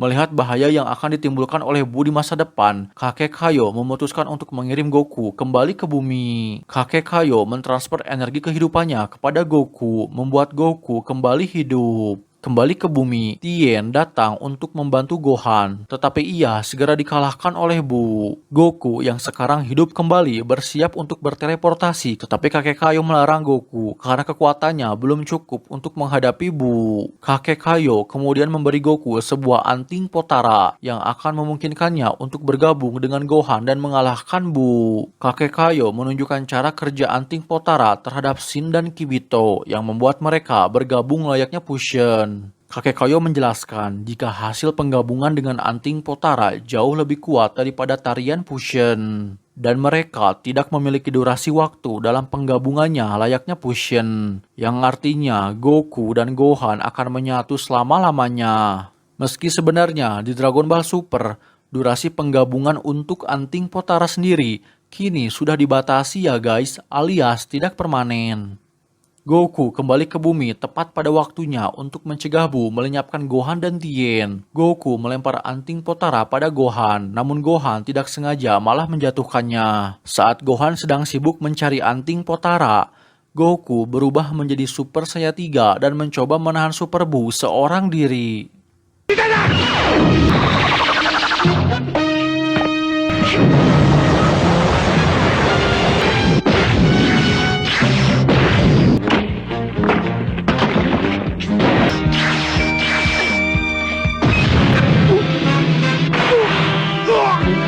Melihat bahaya yang akan ditimbulkan oleh Buu di masa depan, kakek Kaio memutuskan untuk mengirim Goku kembali ke bumi. Kakek Kaio mentransfer energi kehidupannya kepada Goku, membuat Goku kembali hidup. Kembali ke bumi, Tien datang untuk membantu Gohan, tetapi ia segera dikalahkan oleh Buu. Goku yang sekarang hidup kembali bersiap untuk berteleportasi, tetapi kakek Kaio melarang Goku karena kekuatannya belum cukup untuk menghadapi Buu. Kakek Kaio kemudian memberi Goku sebuah anting Potara yang akan memungkinkannya untuk bergabung dengan Gohan dan mengalahkan Buu. Kakek Kaio menunjukkan cara kerja anting Potara terhadap Shin dan Kibito yang membuat mereka bergabung layaknya fusion. Kakek Kaio menjelaskan jika hasil penggabungan dengan anting Potara jauh lebih kuat daripada tarian fusion, dan mereka tidak memiliki durasi waktu dalam penggabungannya layaknya fusion, yang artinya Goku dan Gohan akan menyatu selama-lamanya. Meski sebenarnya di Dragon Ball Super, durasi penggabungan untuk anting Potara sendiri kini sudah dibatasi ya guys, alias tidak permanen. Goku kembali ke bumi tepat pada waktunya untuk mencegah Buu melenyapkan Gohan dan Tien. Goku melempar anting Potara pada Gohan, namun Gohan tidak sengaja malah menjatuhkannya. Saat Gohan sedang sibuk mencari anting Potara, Goku berubah menjadi Super Saiyan 3 dan mencoba menahan Super Buu seorang diri.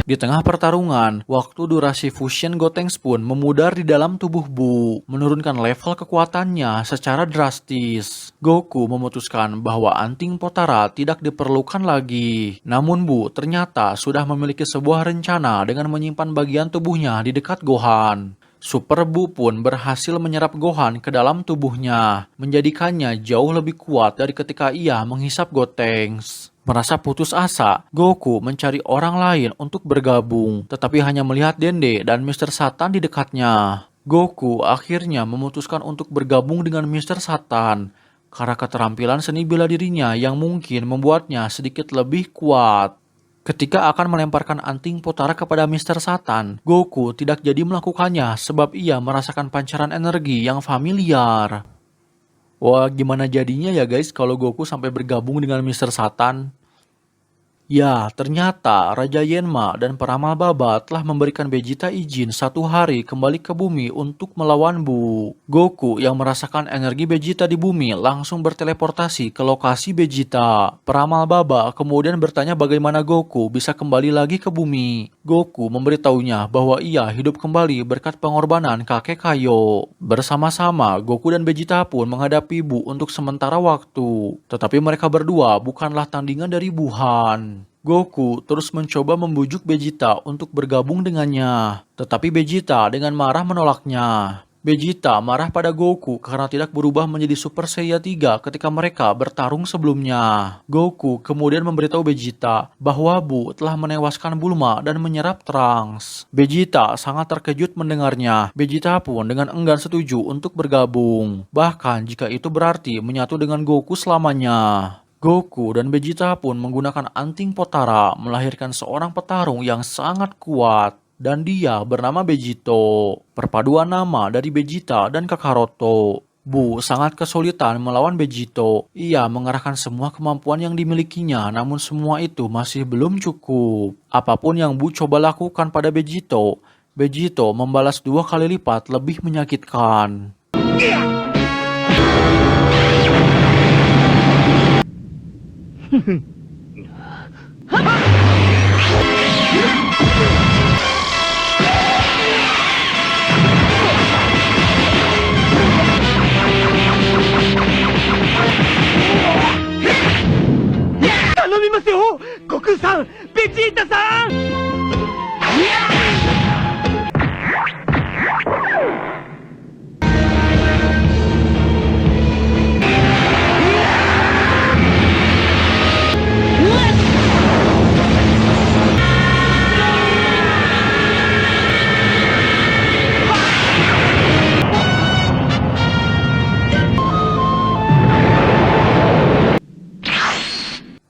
Di tengah pertarungan, waktu durasi fusion Gotenks pun memudar di dalam tubuh Buu, menurunkan level kekuatannya secara drastis. Goku memutuskan bahwa anting Potara tidak diperlukan lagi. Namun Buu ternyata sudah memiliki sebuah rencana dengan menyimpan bagian tubuhnya di dekat Gohan. Super Buu pun berhasil menyerap Gohan ke dalam tubuhnya, menjadikannya jauh lebih kuat dari ketika ia menghisap Gotenks. Merasa putus asa, Goku mencari orang lain untuk bergabung, tetapi hanya melihat Dende dan Mr. Satan di dekatnya. Goku akhirnya memutuskan untuk bergabung dengan Mr. Satan, karena keterampilan seni bela dirinya yang mungkin membuatnya sedikit lebih kuat. Ketika akan melemparkan anting Potara kepada Mr. Satan, Goku tidak jadi melakukannya sebab ia merasakan pancaran energi yang familiar. Wah, gimana jadinya ya guys kalau Goku sampai bergabung dengan Mr. Satan? Ya, ternyata Raja Yenma dan peramal Baba telah memberikan Vegeta izin 1 hari kembali ke bumi untuk melawan Buu. Goku yang merasakan energi Vegeta di bumi langsung berteleportasi ke lokasi Vegeta. Peramal Baba kemudian bertanya bagaimana Goku bisa kembali lagi ke bumi. Goku memberitahunya bahwa ia hidup kembali berkat pengorbanan kakek Kaio. Bersama-sama, Goku dan Vegeta pun menghadapi Buu untuk sementara waktu. Tetapi mereka berdua bukanlah tandingan dari Buhan. Goku terus mencoba membujuk Vegeta untuk bergabung dengannya. Tetapi Vegeta dengan marah menolaknya. Vegeta marah pada Goku karena tidak berubah menjadi Super Saiyan 3 ketika mereka bertarung sebelumnya. Goku kemudian memberitahu Vegeta bahwa Buu telah menewaskan Bulma dan menyerap Trunks. Vegeta sangat terkejut mendengarnya. Vegeta pun dengan enggan setuju untuk bergabung. Bahkan jika itu berarti menyatu dengan Goku selamanya. Goku dan Vegeta pun menggunakan anting Potara melahirkan seorang petarung yang sangat kuat. Dan dia bernama Vegito. Perpaduan nama dari Vegeta dan Kakaroto. Buu sangat kesulitan melawan Vegito. Ia mengerahkan semua kemampuan yang dimilikinya, namun semua itu masih belum cukup. Apapun yang Buu coba lakukan pada Vegito, Vegito membalas 2 kali lipat lebih menyakitkan. Goku-san! Vegeta-san!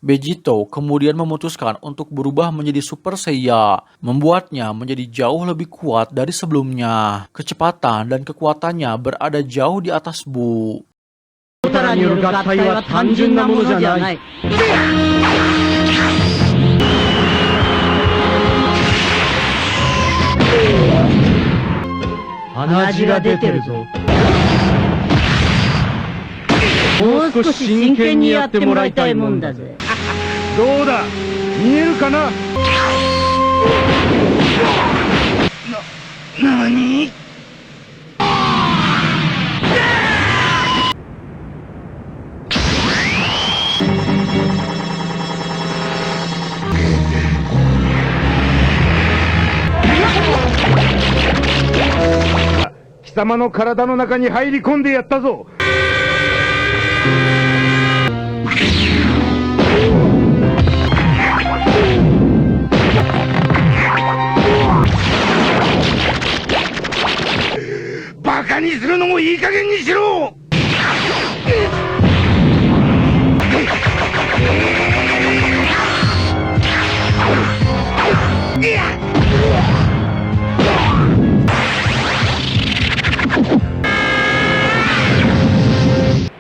Vegito kemudian memutuskan untuk berubah menjadi Super Saiyan, membuatnya menjadi jauh lebih kuat dari sebelumnya. Kecepatan dan kekuatannya berada jauh di atas Buu. 力による合体は単純なものじゃない。鼻血が出てるぞ。もう少し真剣にやってもらいたいもんだぜ。どうだ、見えるかな。なに？貴様の体の中に入り込んでやったぞ。バカにするのもいい加減にしろ。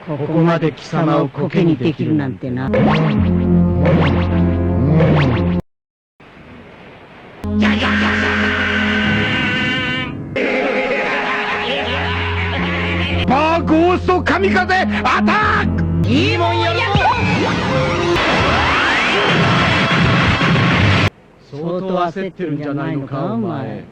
ここまで貴様をコケにできるなんてな。バーゴースト神風アタック。いいもんやるぞ。相当焦ってるんじゃないのかお前。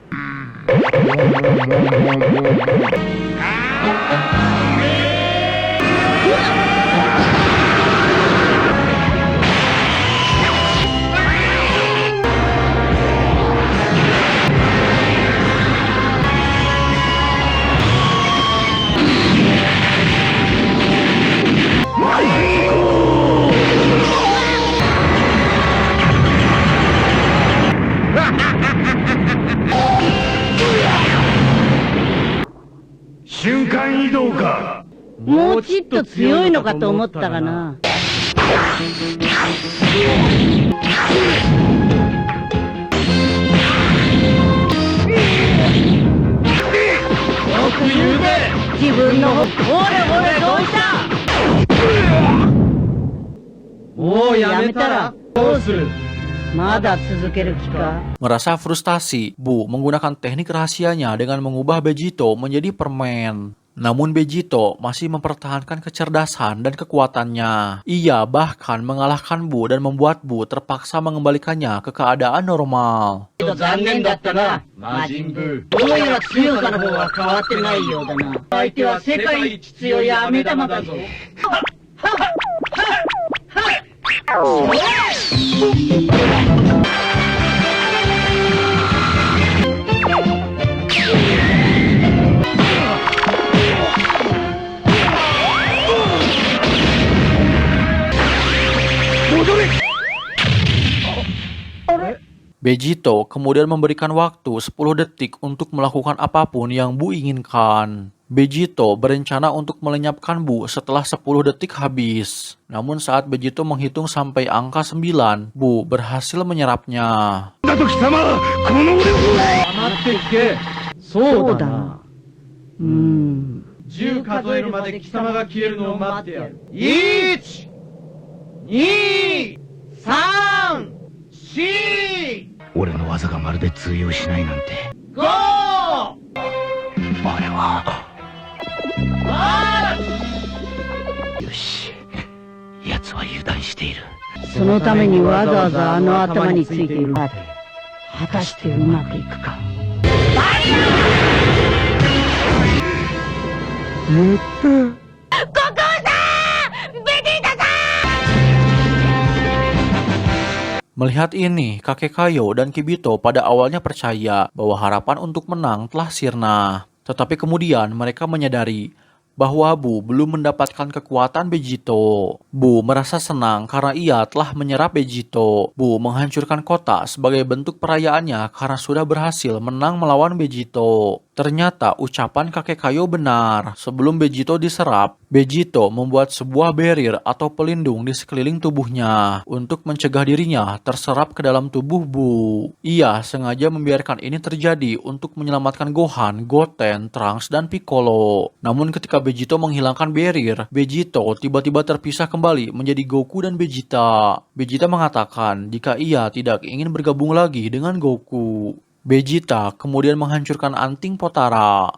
瞬間移動か。もうちっと強いのかと思ったがな。よく言うぜ。自分のほれほれどうした。もうやめたらどうする。まだ続ける気か？ Merasa frustasi, Bu menggunakan teknik rahasianya dengan mengubah Vegito menjadi permen. Namun Vegito masih mempertahankan kecerdasan dan kekuatannya. Ia bahkan mengalahkan Bu dan membuat Bu terpaksa mengembalikannya ke keadaan normal. 残念だったな、魔人ブー。どうやら強さの方は変わってないようだな。相手は世界一強い飴玉だぞ。Vegito kemudian memberikan waktu 10 detik untuk melakukan apapun yang Bu inginkan. Vegito berencana untuk melenyapkan Bu setelah 10 detik habis. Namun saat Vegito menghitung sampai angka 9, Bu berhasil menyerapnya. だと貴様この俺を黙って聞け。そうだな。 10数えるまで貴様が消えるのを待ってやる。1、2、3、4、俺の技がまるで通用しないなんて5、あれはよし奴は油断しているそのためにわざわざあの頭についているまで、果たしてうまくいくか。 Melihat ini, kakek Kayo dan Kibito pada awalnya percaya bahwa harapan untuk menang telah sirna. Tetapi kemudian mereka menyadari bahwa Bu belum mendapatkan kekuatan Vegito. Bu merasa senang karena ia telah menyerap Vegito. Bu menghancurkan kota sebagai bentuk perayaannya karena sudah berhasil menang melawan Vegito. Ternyata ucapan kakek Kayo benar. Sebelum Vegito diserap, Vegito membuat sebuah barrier atau pelindung di sekeliling tubuhnya untuk mencegah dirinya terserap ke dalam tubuh Bu. Ia sengaja membiarkan ini terjadi untuk menyelamatkan Gohan, Goten, Trunks, dan Piccolo. Namun ketika Vegito menghilangkan barrier, Vegito tiba-tiba terpisah kembali menjadi Goku dan Vegeta. Vegeta mengatakan jika ia tidak ingin bergabung lagi dengan Goku. Vegeta kemudian menghancurkan anting Potara.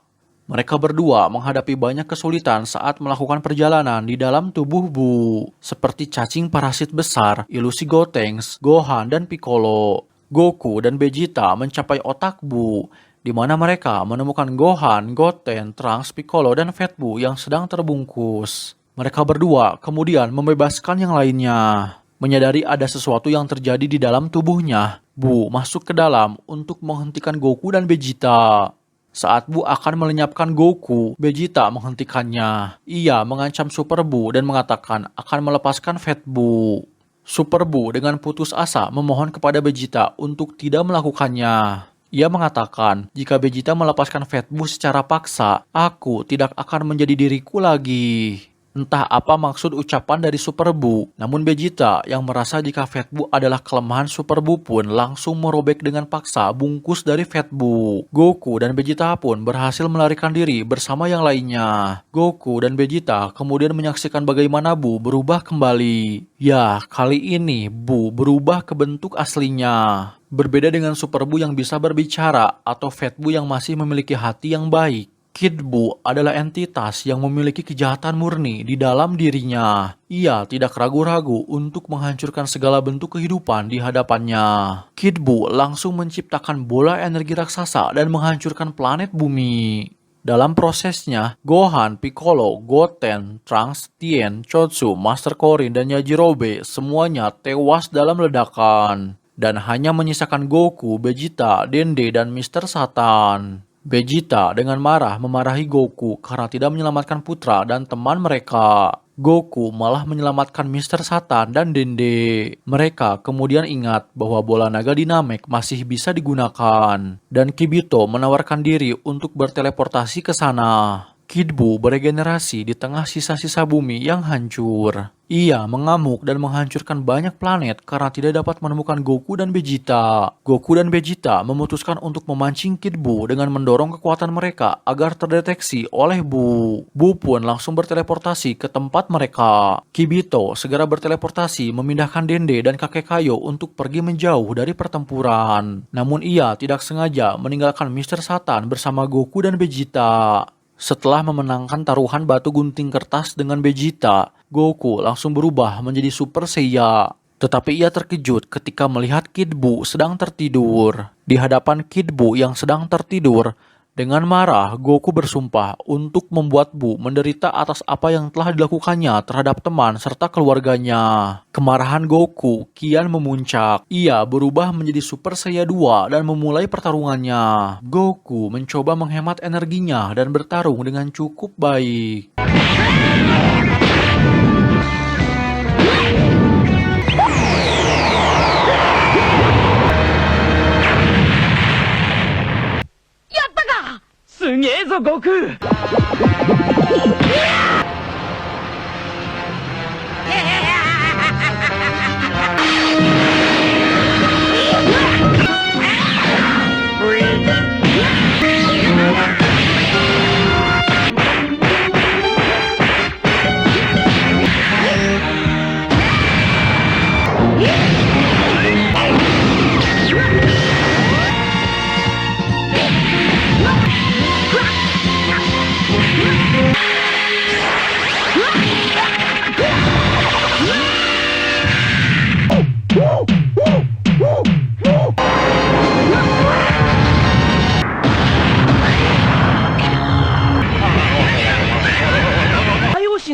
Mereka berdua menghadapi banyak kesulitan saat melakukan perjalanan di dalam tubuh Bu, seperti cacing parasit besar, ilusi Gotenks, Gohan, dan Piccolo. Goku dan Vegeta mencapai otak Bu, di mana mereka menemukan Gohan, Goten, Trunks, Piccolo, dan Fat Bu yang sedang terbungkus. Mereka berdua kemudian membebaskan yang lainnya. Menyadari ada sesuatu yang terjadi di dalam tubuhnya, Bu masuk ke dalam untuk menghentikan Goku dan Vegeta. Saat Bu akan melenyapkan Goku, Vegeta menghentikannya. Ia mengancam Super Bu dan mengatakan akan melepaskan Fat Bu. Super Bu dengan putus asa memohon kepada Vegeta untuk tidak melakukannya. Ia mengatakan, jika Vegeta melepaskan Fat Bu secara paksa, aku tidak akan menjadi diriku lagi. Entah apa maksud ucapan dari Super Bu, namun Vegeta yang merasa jika Fat Bu adalah kelemahan Super Bu pun langsung merobek dengan paksa bungkus dari Fat Bu. Goku dan Vegeta pun berhasil melarikan diri bersama yang lainnya. Goku dan Vegeta kemudian menyaksikan bagaimana Bu berubah kembali. Ya, kali ini Bu berubah ke bentuk aslinya. Berbeda dengan Super Bu yang bisa berbicara atau Fat Bu yang masih memiliki hati yang baik. Kid Bu adalah entitas yang memiliki kejahatan murni di dalam dirinya. Ia tidak ragu-ragu untuk menghancurkan segala bentuk kehidupan di hadapannya. Kid Bu langsung menciptakan bola energi raksasa dan menghancurkan planet bumi. Dalam prosesnya, Gohan, Piccolo, Goten, Trunks, Tien, Chotsu, Master Korin, dan Yajirobe semuanya tewas dalam ledakan. Dan hanya menyisakan Goku, Vegeta, Dende, dan Mr. Satan. Vegeta dengan marah memarahi Goku karena tidak menyelamatkan putra dan teman mereka. Goku malah menyelamatkan Mr. Satan dan Dende. Mereka kemudian ingat bahwa bola naga Dinamek masih bisa digunakan. Dan Kibito menawarkan diri untuk berteleportasi ke sana. Kid Buu beregenerasi di tengah sisa-sisa bumi yang hancur. Ia mengamuk dan menghancurkan banyak planet karena tidak dapat menemukan Goku dan Vegeta. Goku dan Vegeta memutuskan untuk memancing Kid Buu dengan mendorong kekuatan mereka agar terdeteksi oleh Buu. Buu pun langsung berteleportasi ke tempat mereka. Kibito segera berteleportasi memindahkan Dende dan kakek Kaio untuk pergi menjauh dari pertempuran. Namun ia tidak sengaja meninggalkan Mr. Satan bersama Goku dan Vegeta. Setelah memenangkan taruhan batu gunting kertas dengan Vegeta, Goku langsung berubah menjadi Super Saiya. Tetapi ia terkejut ketika melihat Kid Buu sedang tertidur. Di hadapan Kid Buu yang sedang tertidur, dengan marah Goku bersumpah untuk membuat Buu menderita atas apa yang telah dilakukannya terhadap teman serta keluarganya. Kemarahan Goku kian memuncak. Ia berubah menjadi Super Saiya 2 dan memulai pertarungannya. Goku mencoba menghemat energinya dan bertarung dengan cukup baik.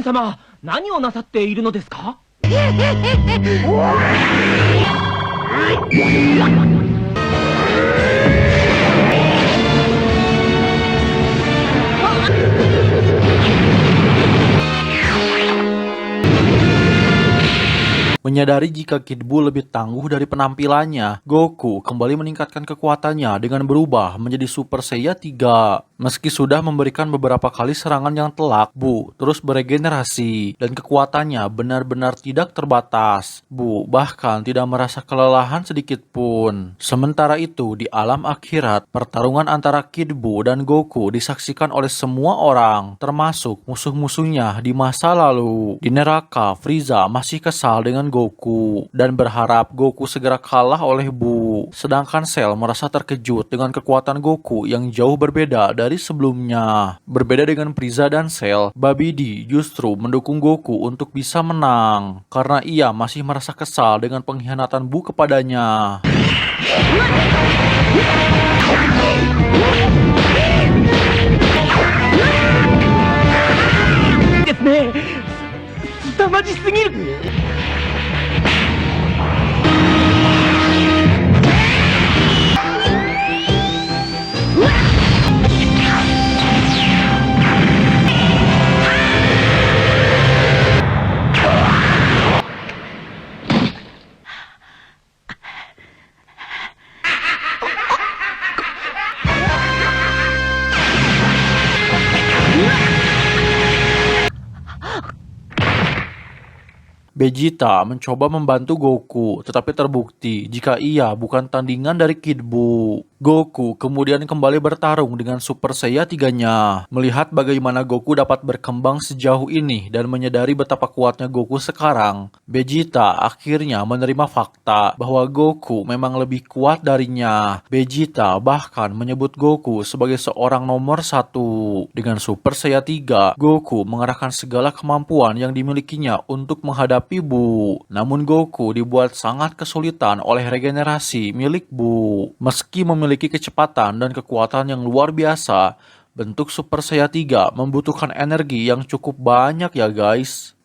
様、何をなさっているのですか？Menyadari jika Kid Buu lebih tangguh dari penampilannya, Goku kembali meningkatkan kekuatannya dengan berubah menjadi Super Saiya 3. Meski sudah memberikan beberapa kali serangan yang telak, Buu terus beregenerasi dan kekuatannya benar-benar tidak terbatas. Buu bahkan tidak merasa kelelahan sedikit pun. Sementara itu, di alam akhirat, pertarungan antara Kid Buu dan Goku disaksikan oleh semua orang, termasuk musuh-musuhnya di masa lalu. Di neraka, Frieza masih kesal dengan Goku dan berharap Goku segera kalah oleh Buu. Sedangkan Cell merasa terkejut dengan kekuatan Goku yang jauh berbeda dari sebelumnya. Berbeda dengan Frieza dan Cell, Babidi justru mendukung Goku untuk bisa menang karena ia masih merasa kesal dengan pengkhianatan Buu kepadanya. ですね。凄まじすぎる。Vegeta mencoba membantu Goku, tetapi terbukti jika ia bukan tandingan dari Kid Buu. Goku kemudian kembali bertarung dengan Super Saiya 3-nya. Melihat bagaimana Goku dapat berkembang sejauh ini dan menyadari betapa kuatnya Goku sekarang, Vegeta akhirnya menerima fakta bahwa Goku memang lebih kuat darinya. Vegeta bahkan menyebut Goku sebagai seorang nomor 1. Dengan Super Saiya 3, Goku mengerahkan segala kemampuan yang dimilikinya untuk menghadapi Buu. Namun Goku dibuat sangat kesulitan oleh regenerasi milik Buu. Meski memiliki kecepatan dan kekuatan yang luar biasa, bentuk Super Saiya 3 membutuhkan energi yang cukup banyak ya guys.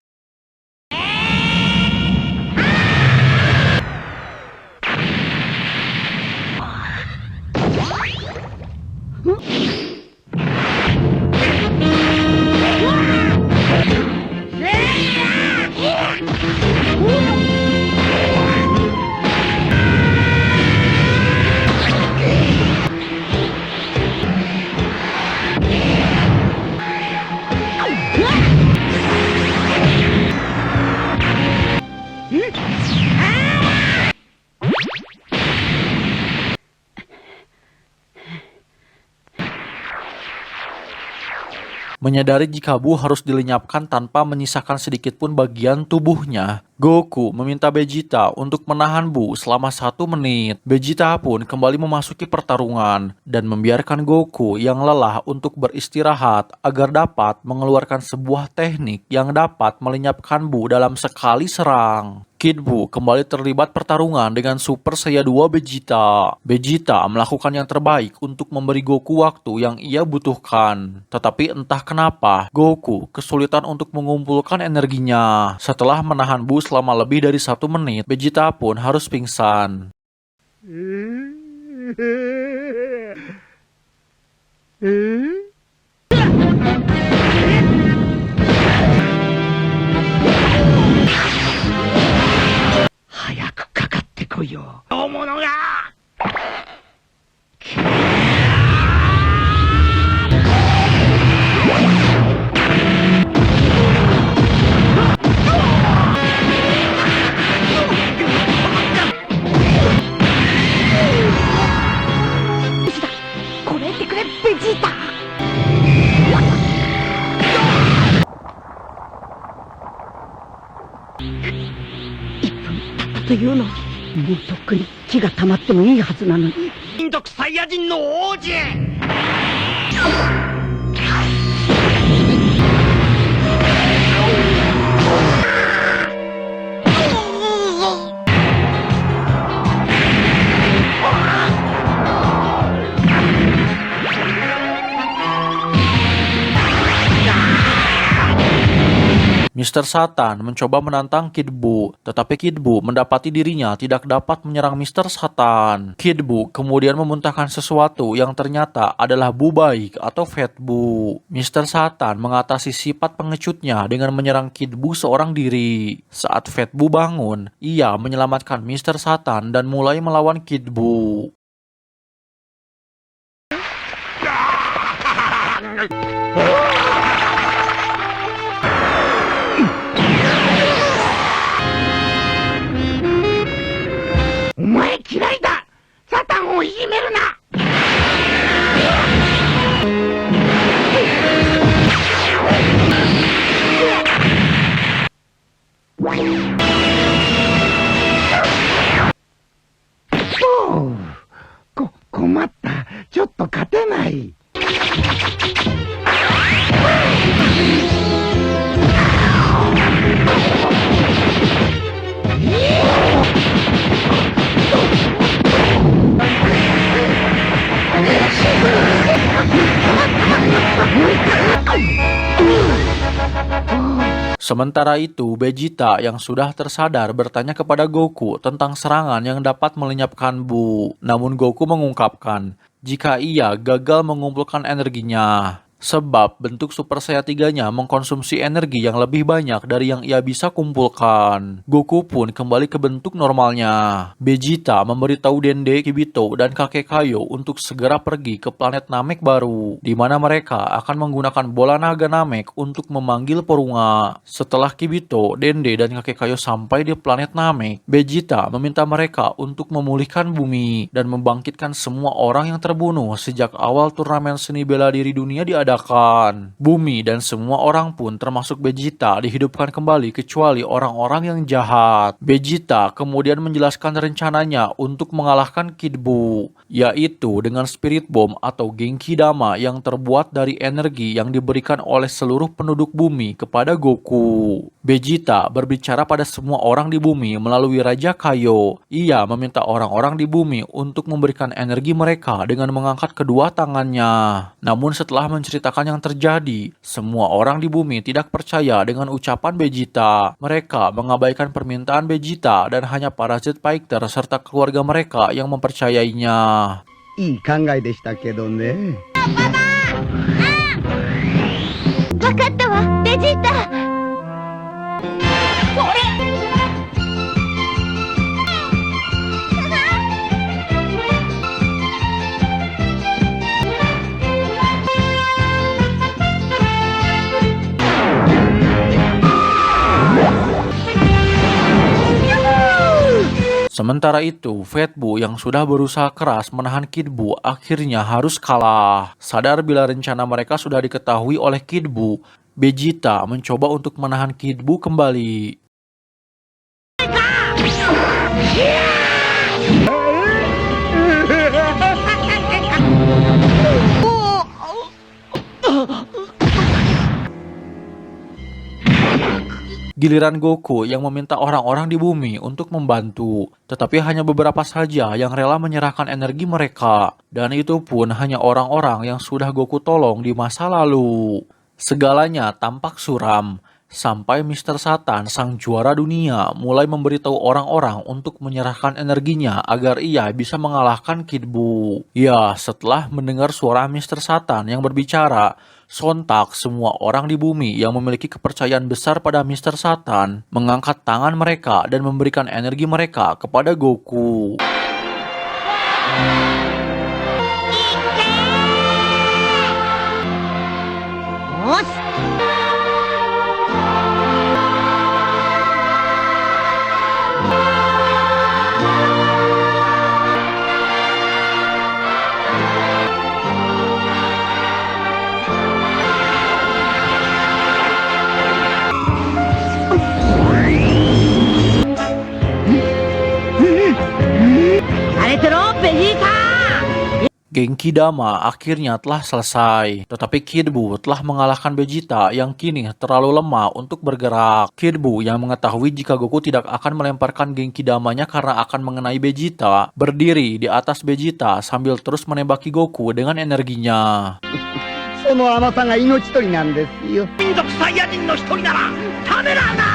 Menyadari jika Bu harus dilenyapkan tanpa menyisakan sedikit pun bagian tubuhnya, Goku meminta Vegeta untuk menahan Bu selama 1 menit. Vegeta pun kembali memasuki pertarungan dan membiarkan Goku yang lelah untuk beristirahat agar dapat mengeluarkan sebuah teknik yang dapat melenyapkan Bu dalam sekali serang. Kid Buu kembali terlibat pertarungan dengan Super Saiyan 2 Vegeta. Vegeta melakukan yang terbaik untuk memberi Goku waktu yang ia butuhkan. Tetapi entah kenapa, Goku kesulitan untuk mengumpulkan energinya. Setelah menahan Buu selama lebih dari 1 menit, Vegeta pun harus pingsan. Mr. Satan mencoba menantang Kid Buu, tetapi Kid Buu mendapati dirinya tidak dapat menyerang Mr. Satan. Kid Buu kemudian memuntahkan sesuatu yang ternyata adalah Buu baik atau Fat Buu. Mr. Satan mengatasi sifat pengecutnya dengan menyerang Kid Buu seorang diri. Saat Fat Buu bangun, ia menyelamatkan Mr. Satan dan mulai melawan Kid Buu. Sementara itu, Vegeta yang sudah tersadar bertanya kepada Goku tentang serangan yang dapat melenyapkan Buu. Namun Goku mengungkapkan jika ia gagal mengumpulkan energinya. Sebab bentuk Super Saiyan 3-nya mengkonsumsi energi yang lebih banyak dari yang ia bisa kumpulkan. Goku pun kembali ke bentuk normalnya. Vegeta memberitahu Dende, Kibito, dan kakek Kaio untuk segera pergi ke planet Namek baru, di mana mereka akan menggunakan bola naga Namek untuk memanggil Porunga. Setelah Kibito, Dende, dan kakek Kaio sampai di planet Namek, Vegeta meminta mereka untuk memulihkan bumi dan membangkitkan semua orang yang terbunuh sejak awal turnamen seni bela diri dunia diadakan. Bumi dan semua orang pun termasuk Vegeta dihidupkan kembali kecuali orang-orang yang jahat. Vegeta kemudian menjelaskan rencananya untuk mengalahkan Kid Buu, yaitu dengan Spirit Bomb atau Genki Dama yang terbuat dari energi yang diberikan oleh seluruh penduduk bumi kepada Goku. Vegeta berbicara pada semua orang di bumi melalui Raja Kaio. Ia meminta orang-orang di bumi untuk memberikan energi mereka dengan mengangkat kedua tangannya. Namun setelah menceritakan yang terjadi, semua orang di bumi tidak percaya dengan ucapan Vegeta. Mereka mengabaikan permintaan Vegeta dan hanya para Jet Fighter serta keluarga mereka yang mempercayainya. いい考えでしたけどね。わかったわ、ベジータ。これ。Sementara itu, Fat Buu yang sudah berusaha keras menahan Kid Buu akhirnya harus kalah. Sadar bila rencana mereka sudah diketahui oleh Kid Buu, Vegeta mencoba untuk menahan Kid Buu kembali. Giliran Goku yang meminta orang-orang di bumi untuk membantu, tetapi hanya beberapa saja yang rela menyerahkan energi mereka, dan itu pun hanya orang-orang yang sudah Goku tolong di masa lalu. Segalanya tampak suram, sampai Mr. Satan, sang juara dunia, mulai memberitahu orang-orang untuk menyerahkan energinya agar ia bisa mengalahkan Kid Buu. Ya, setelah mendengar suara Mr. Satan yang berbicara, sontak semua orang di bumi yang memiliki kepercayaan besar pada Mr. Satan mengangkat tangan mereka dan memberikan energi mereka kepada Goku. Genki Dama akhirnya telah selesai, tetapi Kid Buu telah mengalahkan Vegeta yang kini terlalu lemah untuk bergerak. Kid Buu yang mengetahui jika Goku tidak akan melemparkan Genki Damanya karena akan mengenai Vegeta, berdiri di atas Vegeta sambil terus menembaki Goku dengan energinya. その甘さが命取りなんですよ。民族サイヤ人の一人ならためらうな。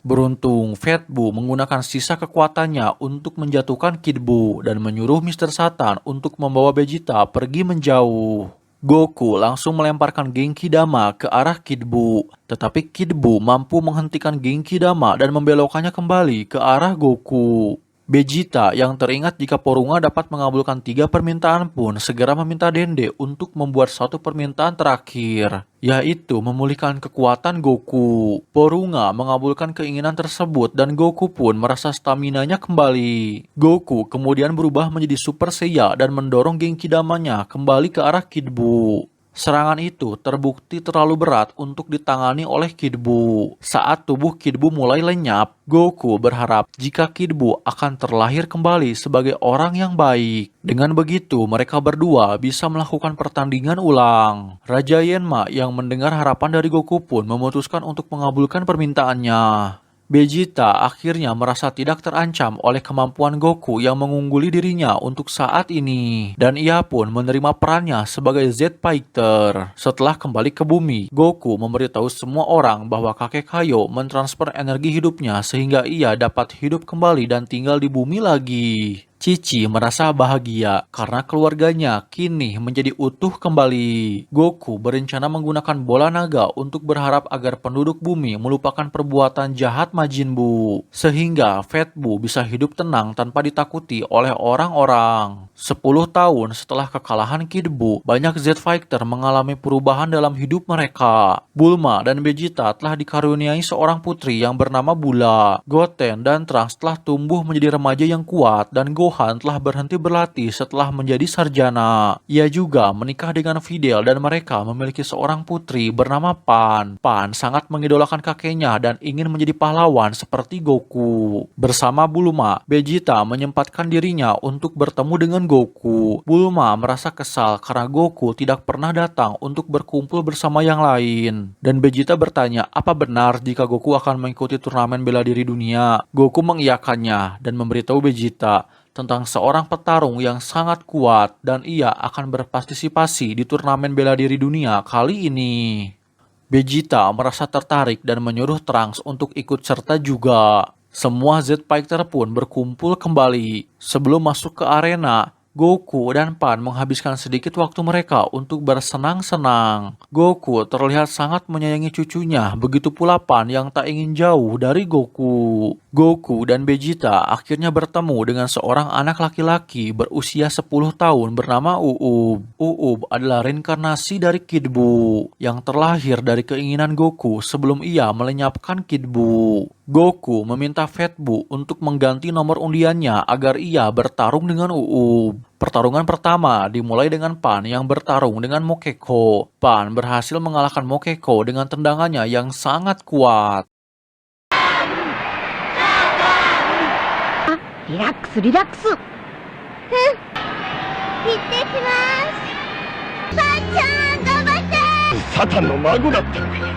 Beruntung, Fat Buu menggunakan sisa kekuatannya untuk menjatuhkan Kid Buu dan menyuruh Mr. Satan untuk membawa Vegeta pergi menjauh. Goku langsung melemparkan Genki Dama ke arah Kid Buu, tetapi Kid Buu mampu menghentikan Genki Dama dan membelokkannya kembali ke arah Goku. Vegeta yang teringat jika Porunga dapat mengabulkan 3 permintaan pun segera meminta Dende untuk membuat satu permintaan terakhir, yaitu memulihkan kekuatan Goku. Porunga mengabulkan keinginan tersebut dan Goku pun merasa staminanya kembali. Goku kemudian berubah menjadi Super Saiya dan mendorong Genki Damanya kembali ke arah Kid Buu. Serangan itu terbukti terlalu berat untuk ditangani oleh Kid Buu. Saat tubuh Kid Buu mulai lenyap, Goku berharap jika Kid Buu akan terlahir kembali sebagai orang yang baik. Dengan begitu, mereka berdua bisa melakukan pertandingan ulang. Raja Yenma yang mendengar harapan dari Goku pun memutuskan untuk mengabulkan permintaannya. Vegeta akhirnya merasa tidak terancam oleh kemampuan Goku yang mengungguli dirinya untuk saat ini. Dan ia pun menerima perannya sebagai Z Fighter. Setelah kembali ke bumi, Goku memberitahu semua orang bahwa kakek Kaio mentransfer energi hidupnya sehingga ia dapat hidup kembali dan tinggal di bumi lagi. Cici merasa bahagia karena keluarganya kini menjadi utuh kembali. Goku berencana menggunakan bola naga untuk berharap agar penduduk bumi melupakan perbuatan jahat Majin Buu, sehingga Fat Buu bisa hidup tenang tanpa ditakuti oleh orang-orang. 10 tahun setelah kekalahan Kid Buu, banyak Z Fighter mengalami perubahan dalam hidup mereka. Bulma dan Vegeta telah dikaruniai seorang putri yang bernama Bula. Goten dan Trunks telah tumbuh menjadi remaja yang kuat dan Gohan telah berhenti berlatih setelah menjadi sarjana. Ia juga menikah dengan Videl dan mereka memiliki seorang putri bernama Pan. Pan sangat mengidolakan kakeknya dan ingin menjadi pahlawan seperti Goku. Bersama Bulma, Vegeta menyempatkan dirinya untuk bertemu dengan Goku. Bulma merasa kesal karena Goku tidak pernah datang untuk berkumpul bersama yang lain. Dan Vegeta bertanya apa benar jika Goku akan mengikuti turnamen bela diri dunia. Goku mengiyakannya dan memberitahu Vegeta tentang seorang petarung yang sangat kuat dan ia akan berpartisipasi di turnamen bela diri dunia kali ini. Vegeta merasa tertarik dan menyuruh Trunks untuk ikut serta juga. Semua Z Fighter pun berkumpul kembali. Sebelum masuk ke arena, Goku dan Pan menghabiskan sedikit waktu mereka untuk bersenang-senang. Goku terlihat sangat menyayangi cucunya, begitu pula Pan yang tak ingin jauh dari Goku. Goku dan Vegeta akhirnya bertemu dengan seorang anak laki-laki berusia 10 tahun bernama Uub. Uub adalah reinkarnasi dari Kid Buu yang terlahir dari keinginan Goku sebelum ia melenyapkan Kid Buu. Goku meminta Fat Buu untuk mengganti nomor undiannya agar ia bertarung dengan Uub. Pertarungan pertama dimulai dengan Pan yang bertarung dengan Mokeko. Pan berhasil mengalahkan Mokeko dengan tendangannya yang sangat kuat. リラックスリラックス。うん。行ってきます。ばあちゃん、頑張って。サタンの孫だったのか。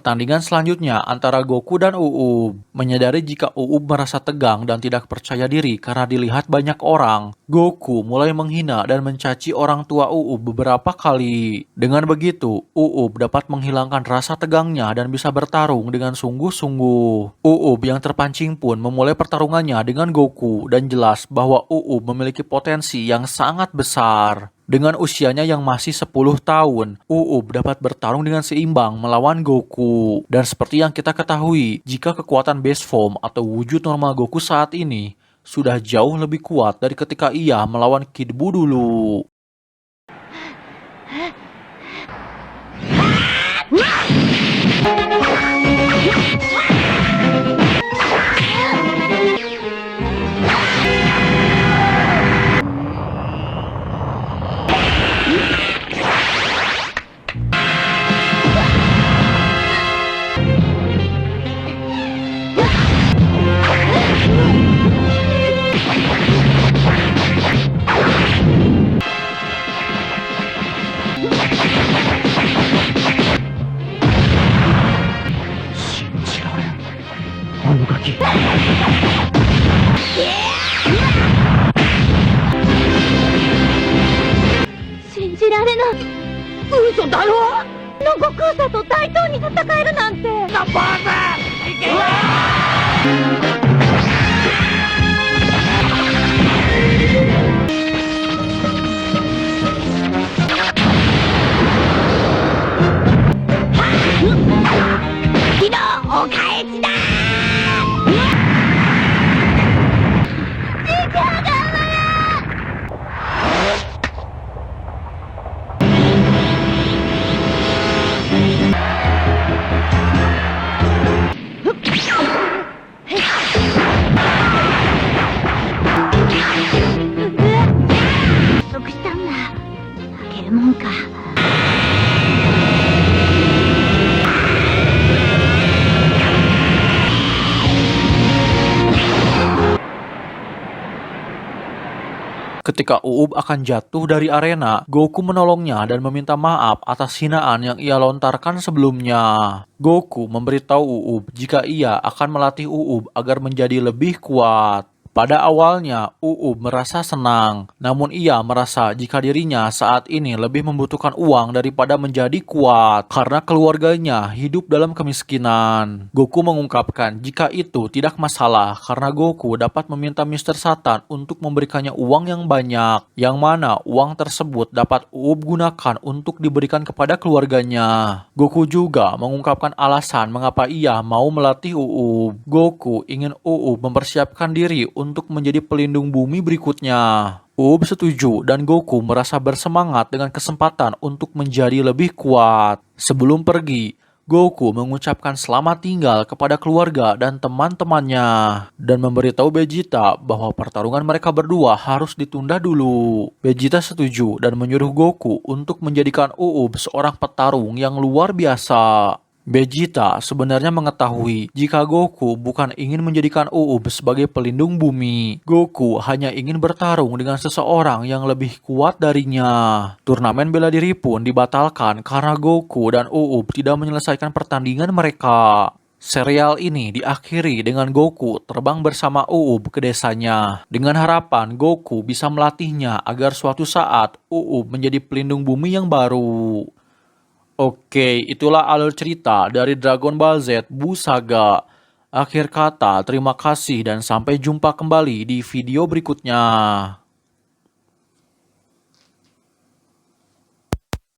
Pertandingan selanjutnya antara Goku dan Uub. Menyadari jika Uub merasa tegang dan tidak percaya diri karena dilihat banyak orang, Goku mulai menghina dan mencaci orang tua Uub beberapa kali. Dengan begitu, Uub dapat menghilangkan rasa tegangnya dan bisa bertarung dengan sungguh-sungguh. Uub yang terpancing pun memulai pertarungannya dengan Goku dan jelas bahwa Uub memiliki potensi yang sangat besar. Dengan usianya yang masih 10 tahun, Uub dapat bertarung dengan seimbang melawan Goku. Dan seperti yang kita ketahui, jika kekuatan base form atau wujud normal Goku saat ini sudah jauh lebih kuat dari ketika ia melawan Kid Buu dulu. Ketika Uub akan jatuh dari arena, Goku menolongnya dan meminta maaf atas hinaan yang ia lontarkan sebelumnya. Goku memberitahu Uub jika ia akan melatih Uub agar menjadi lebih kuat. Pada awalnya, Uub merasa senang, namun ia merasa jika dirinya saat ini lebih membutuhkan uang daripada menjadi kuat karena keluarganya hidup dalam kemiskinan. Goku mengungkapkan jika itu tidak masalah karena Goku dapat meminta Mr. Satan untuk memberikannya uang yang banyak, yang mana uang tersebut dapat Uub gunakan untuk diberikan kepada keluarganya. Goku juga mengungkapkan alasan mengapa ia mau melatih Uub. Goku ingin Uub mempersiapkan diri untuk menjadi pelindung bumi berikutnya. Uub setuju dan Goku merasa bersemangat dengan kesempatan untuk menjadi lebih kuat. Sebelum pergi, Goku mengucapkan selamat tinggal kepada keluarga dan teman-temannya dan memberitahu Vegeta bahwa pertarungan mereka berdua harus ditunda dulu. Vegeta setuju dan menyuruh Goku untuk menjadikan Uub seorang petarung yang luar biasa. Vegeta sebenarnya mengetahui jika Goku bukan ingin menjadikan Uub sebagai pelindung bumi. Goku hanya ingin bertarung dengan seseorang yang lebih kuat darinya. Turnamen bela diri pun dibatalkan karena Goku dan Uub tidak menyelesaikan pertandingan mereka. Serial ini diakhiri dengan Goku terbang bersama Uub ke desanya, dengan harapan Goku bisa melatihnya agar suatu saat Uub menjadi pelindung bumi yang baru. Oke, itulah alur cerita dari Dragon Ball Z Buu Saga. Akhir kata, terima kasih dan sampai jumpa kembali di video berikutnya.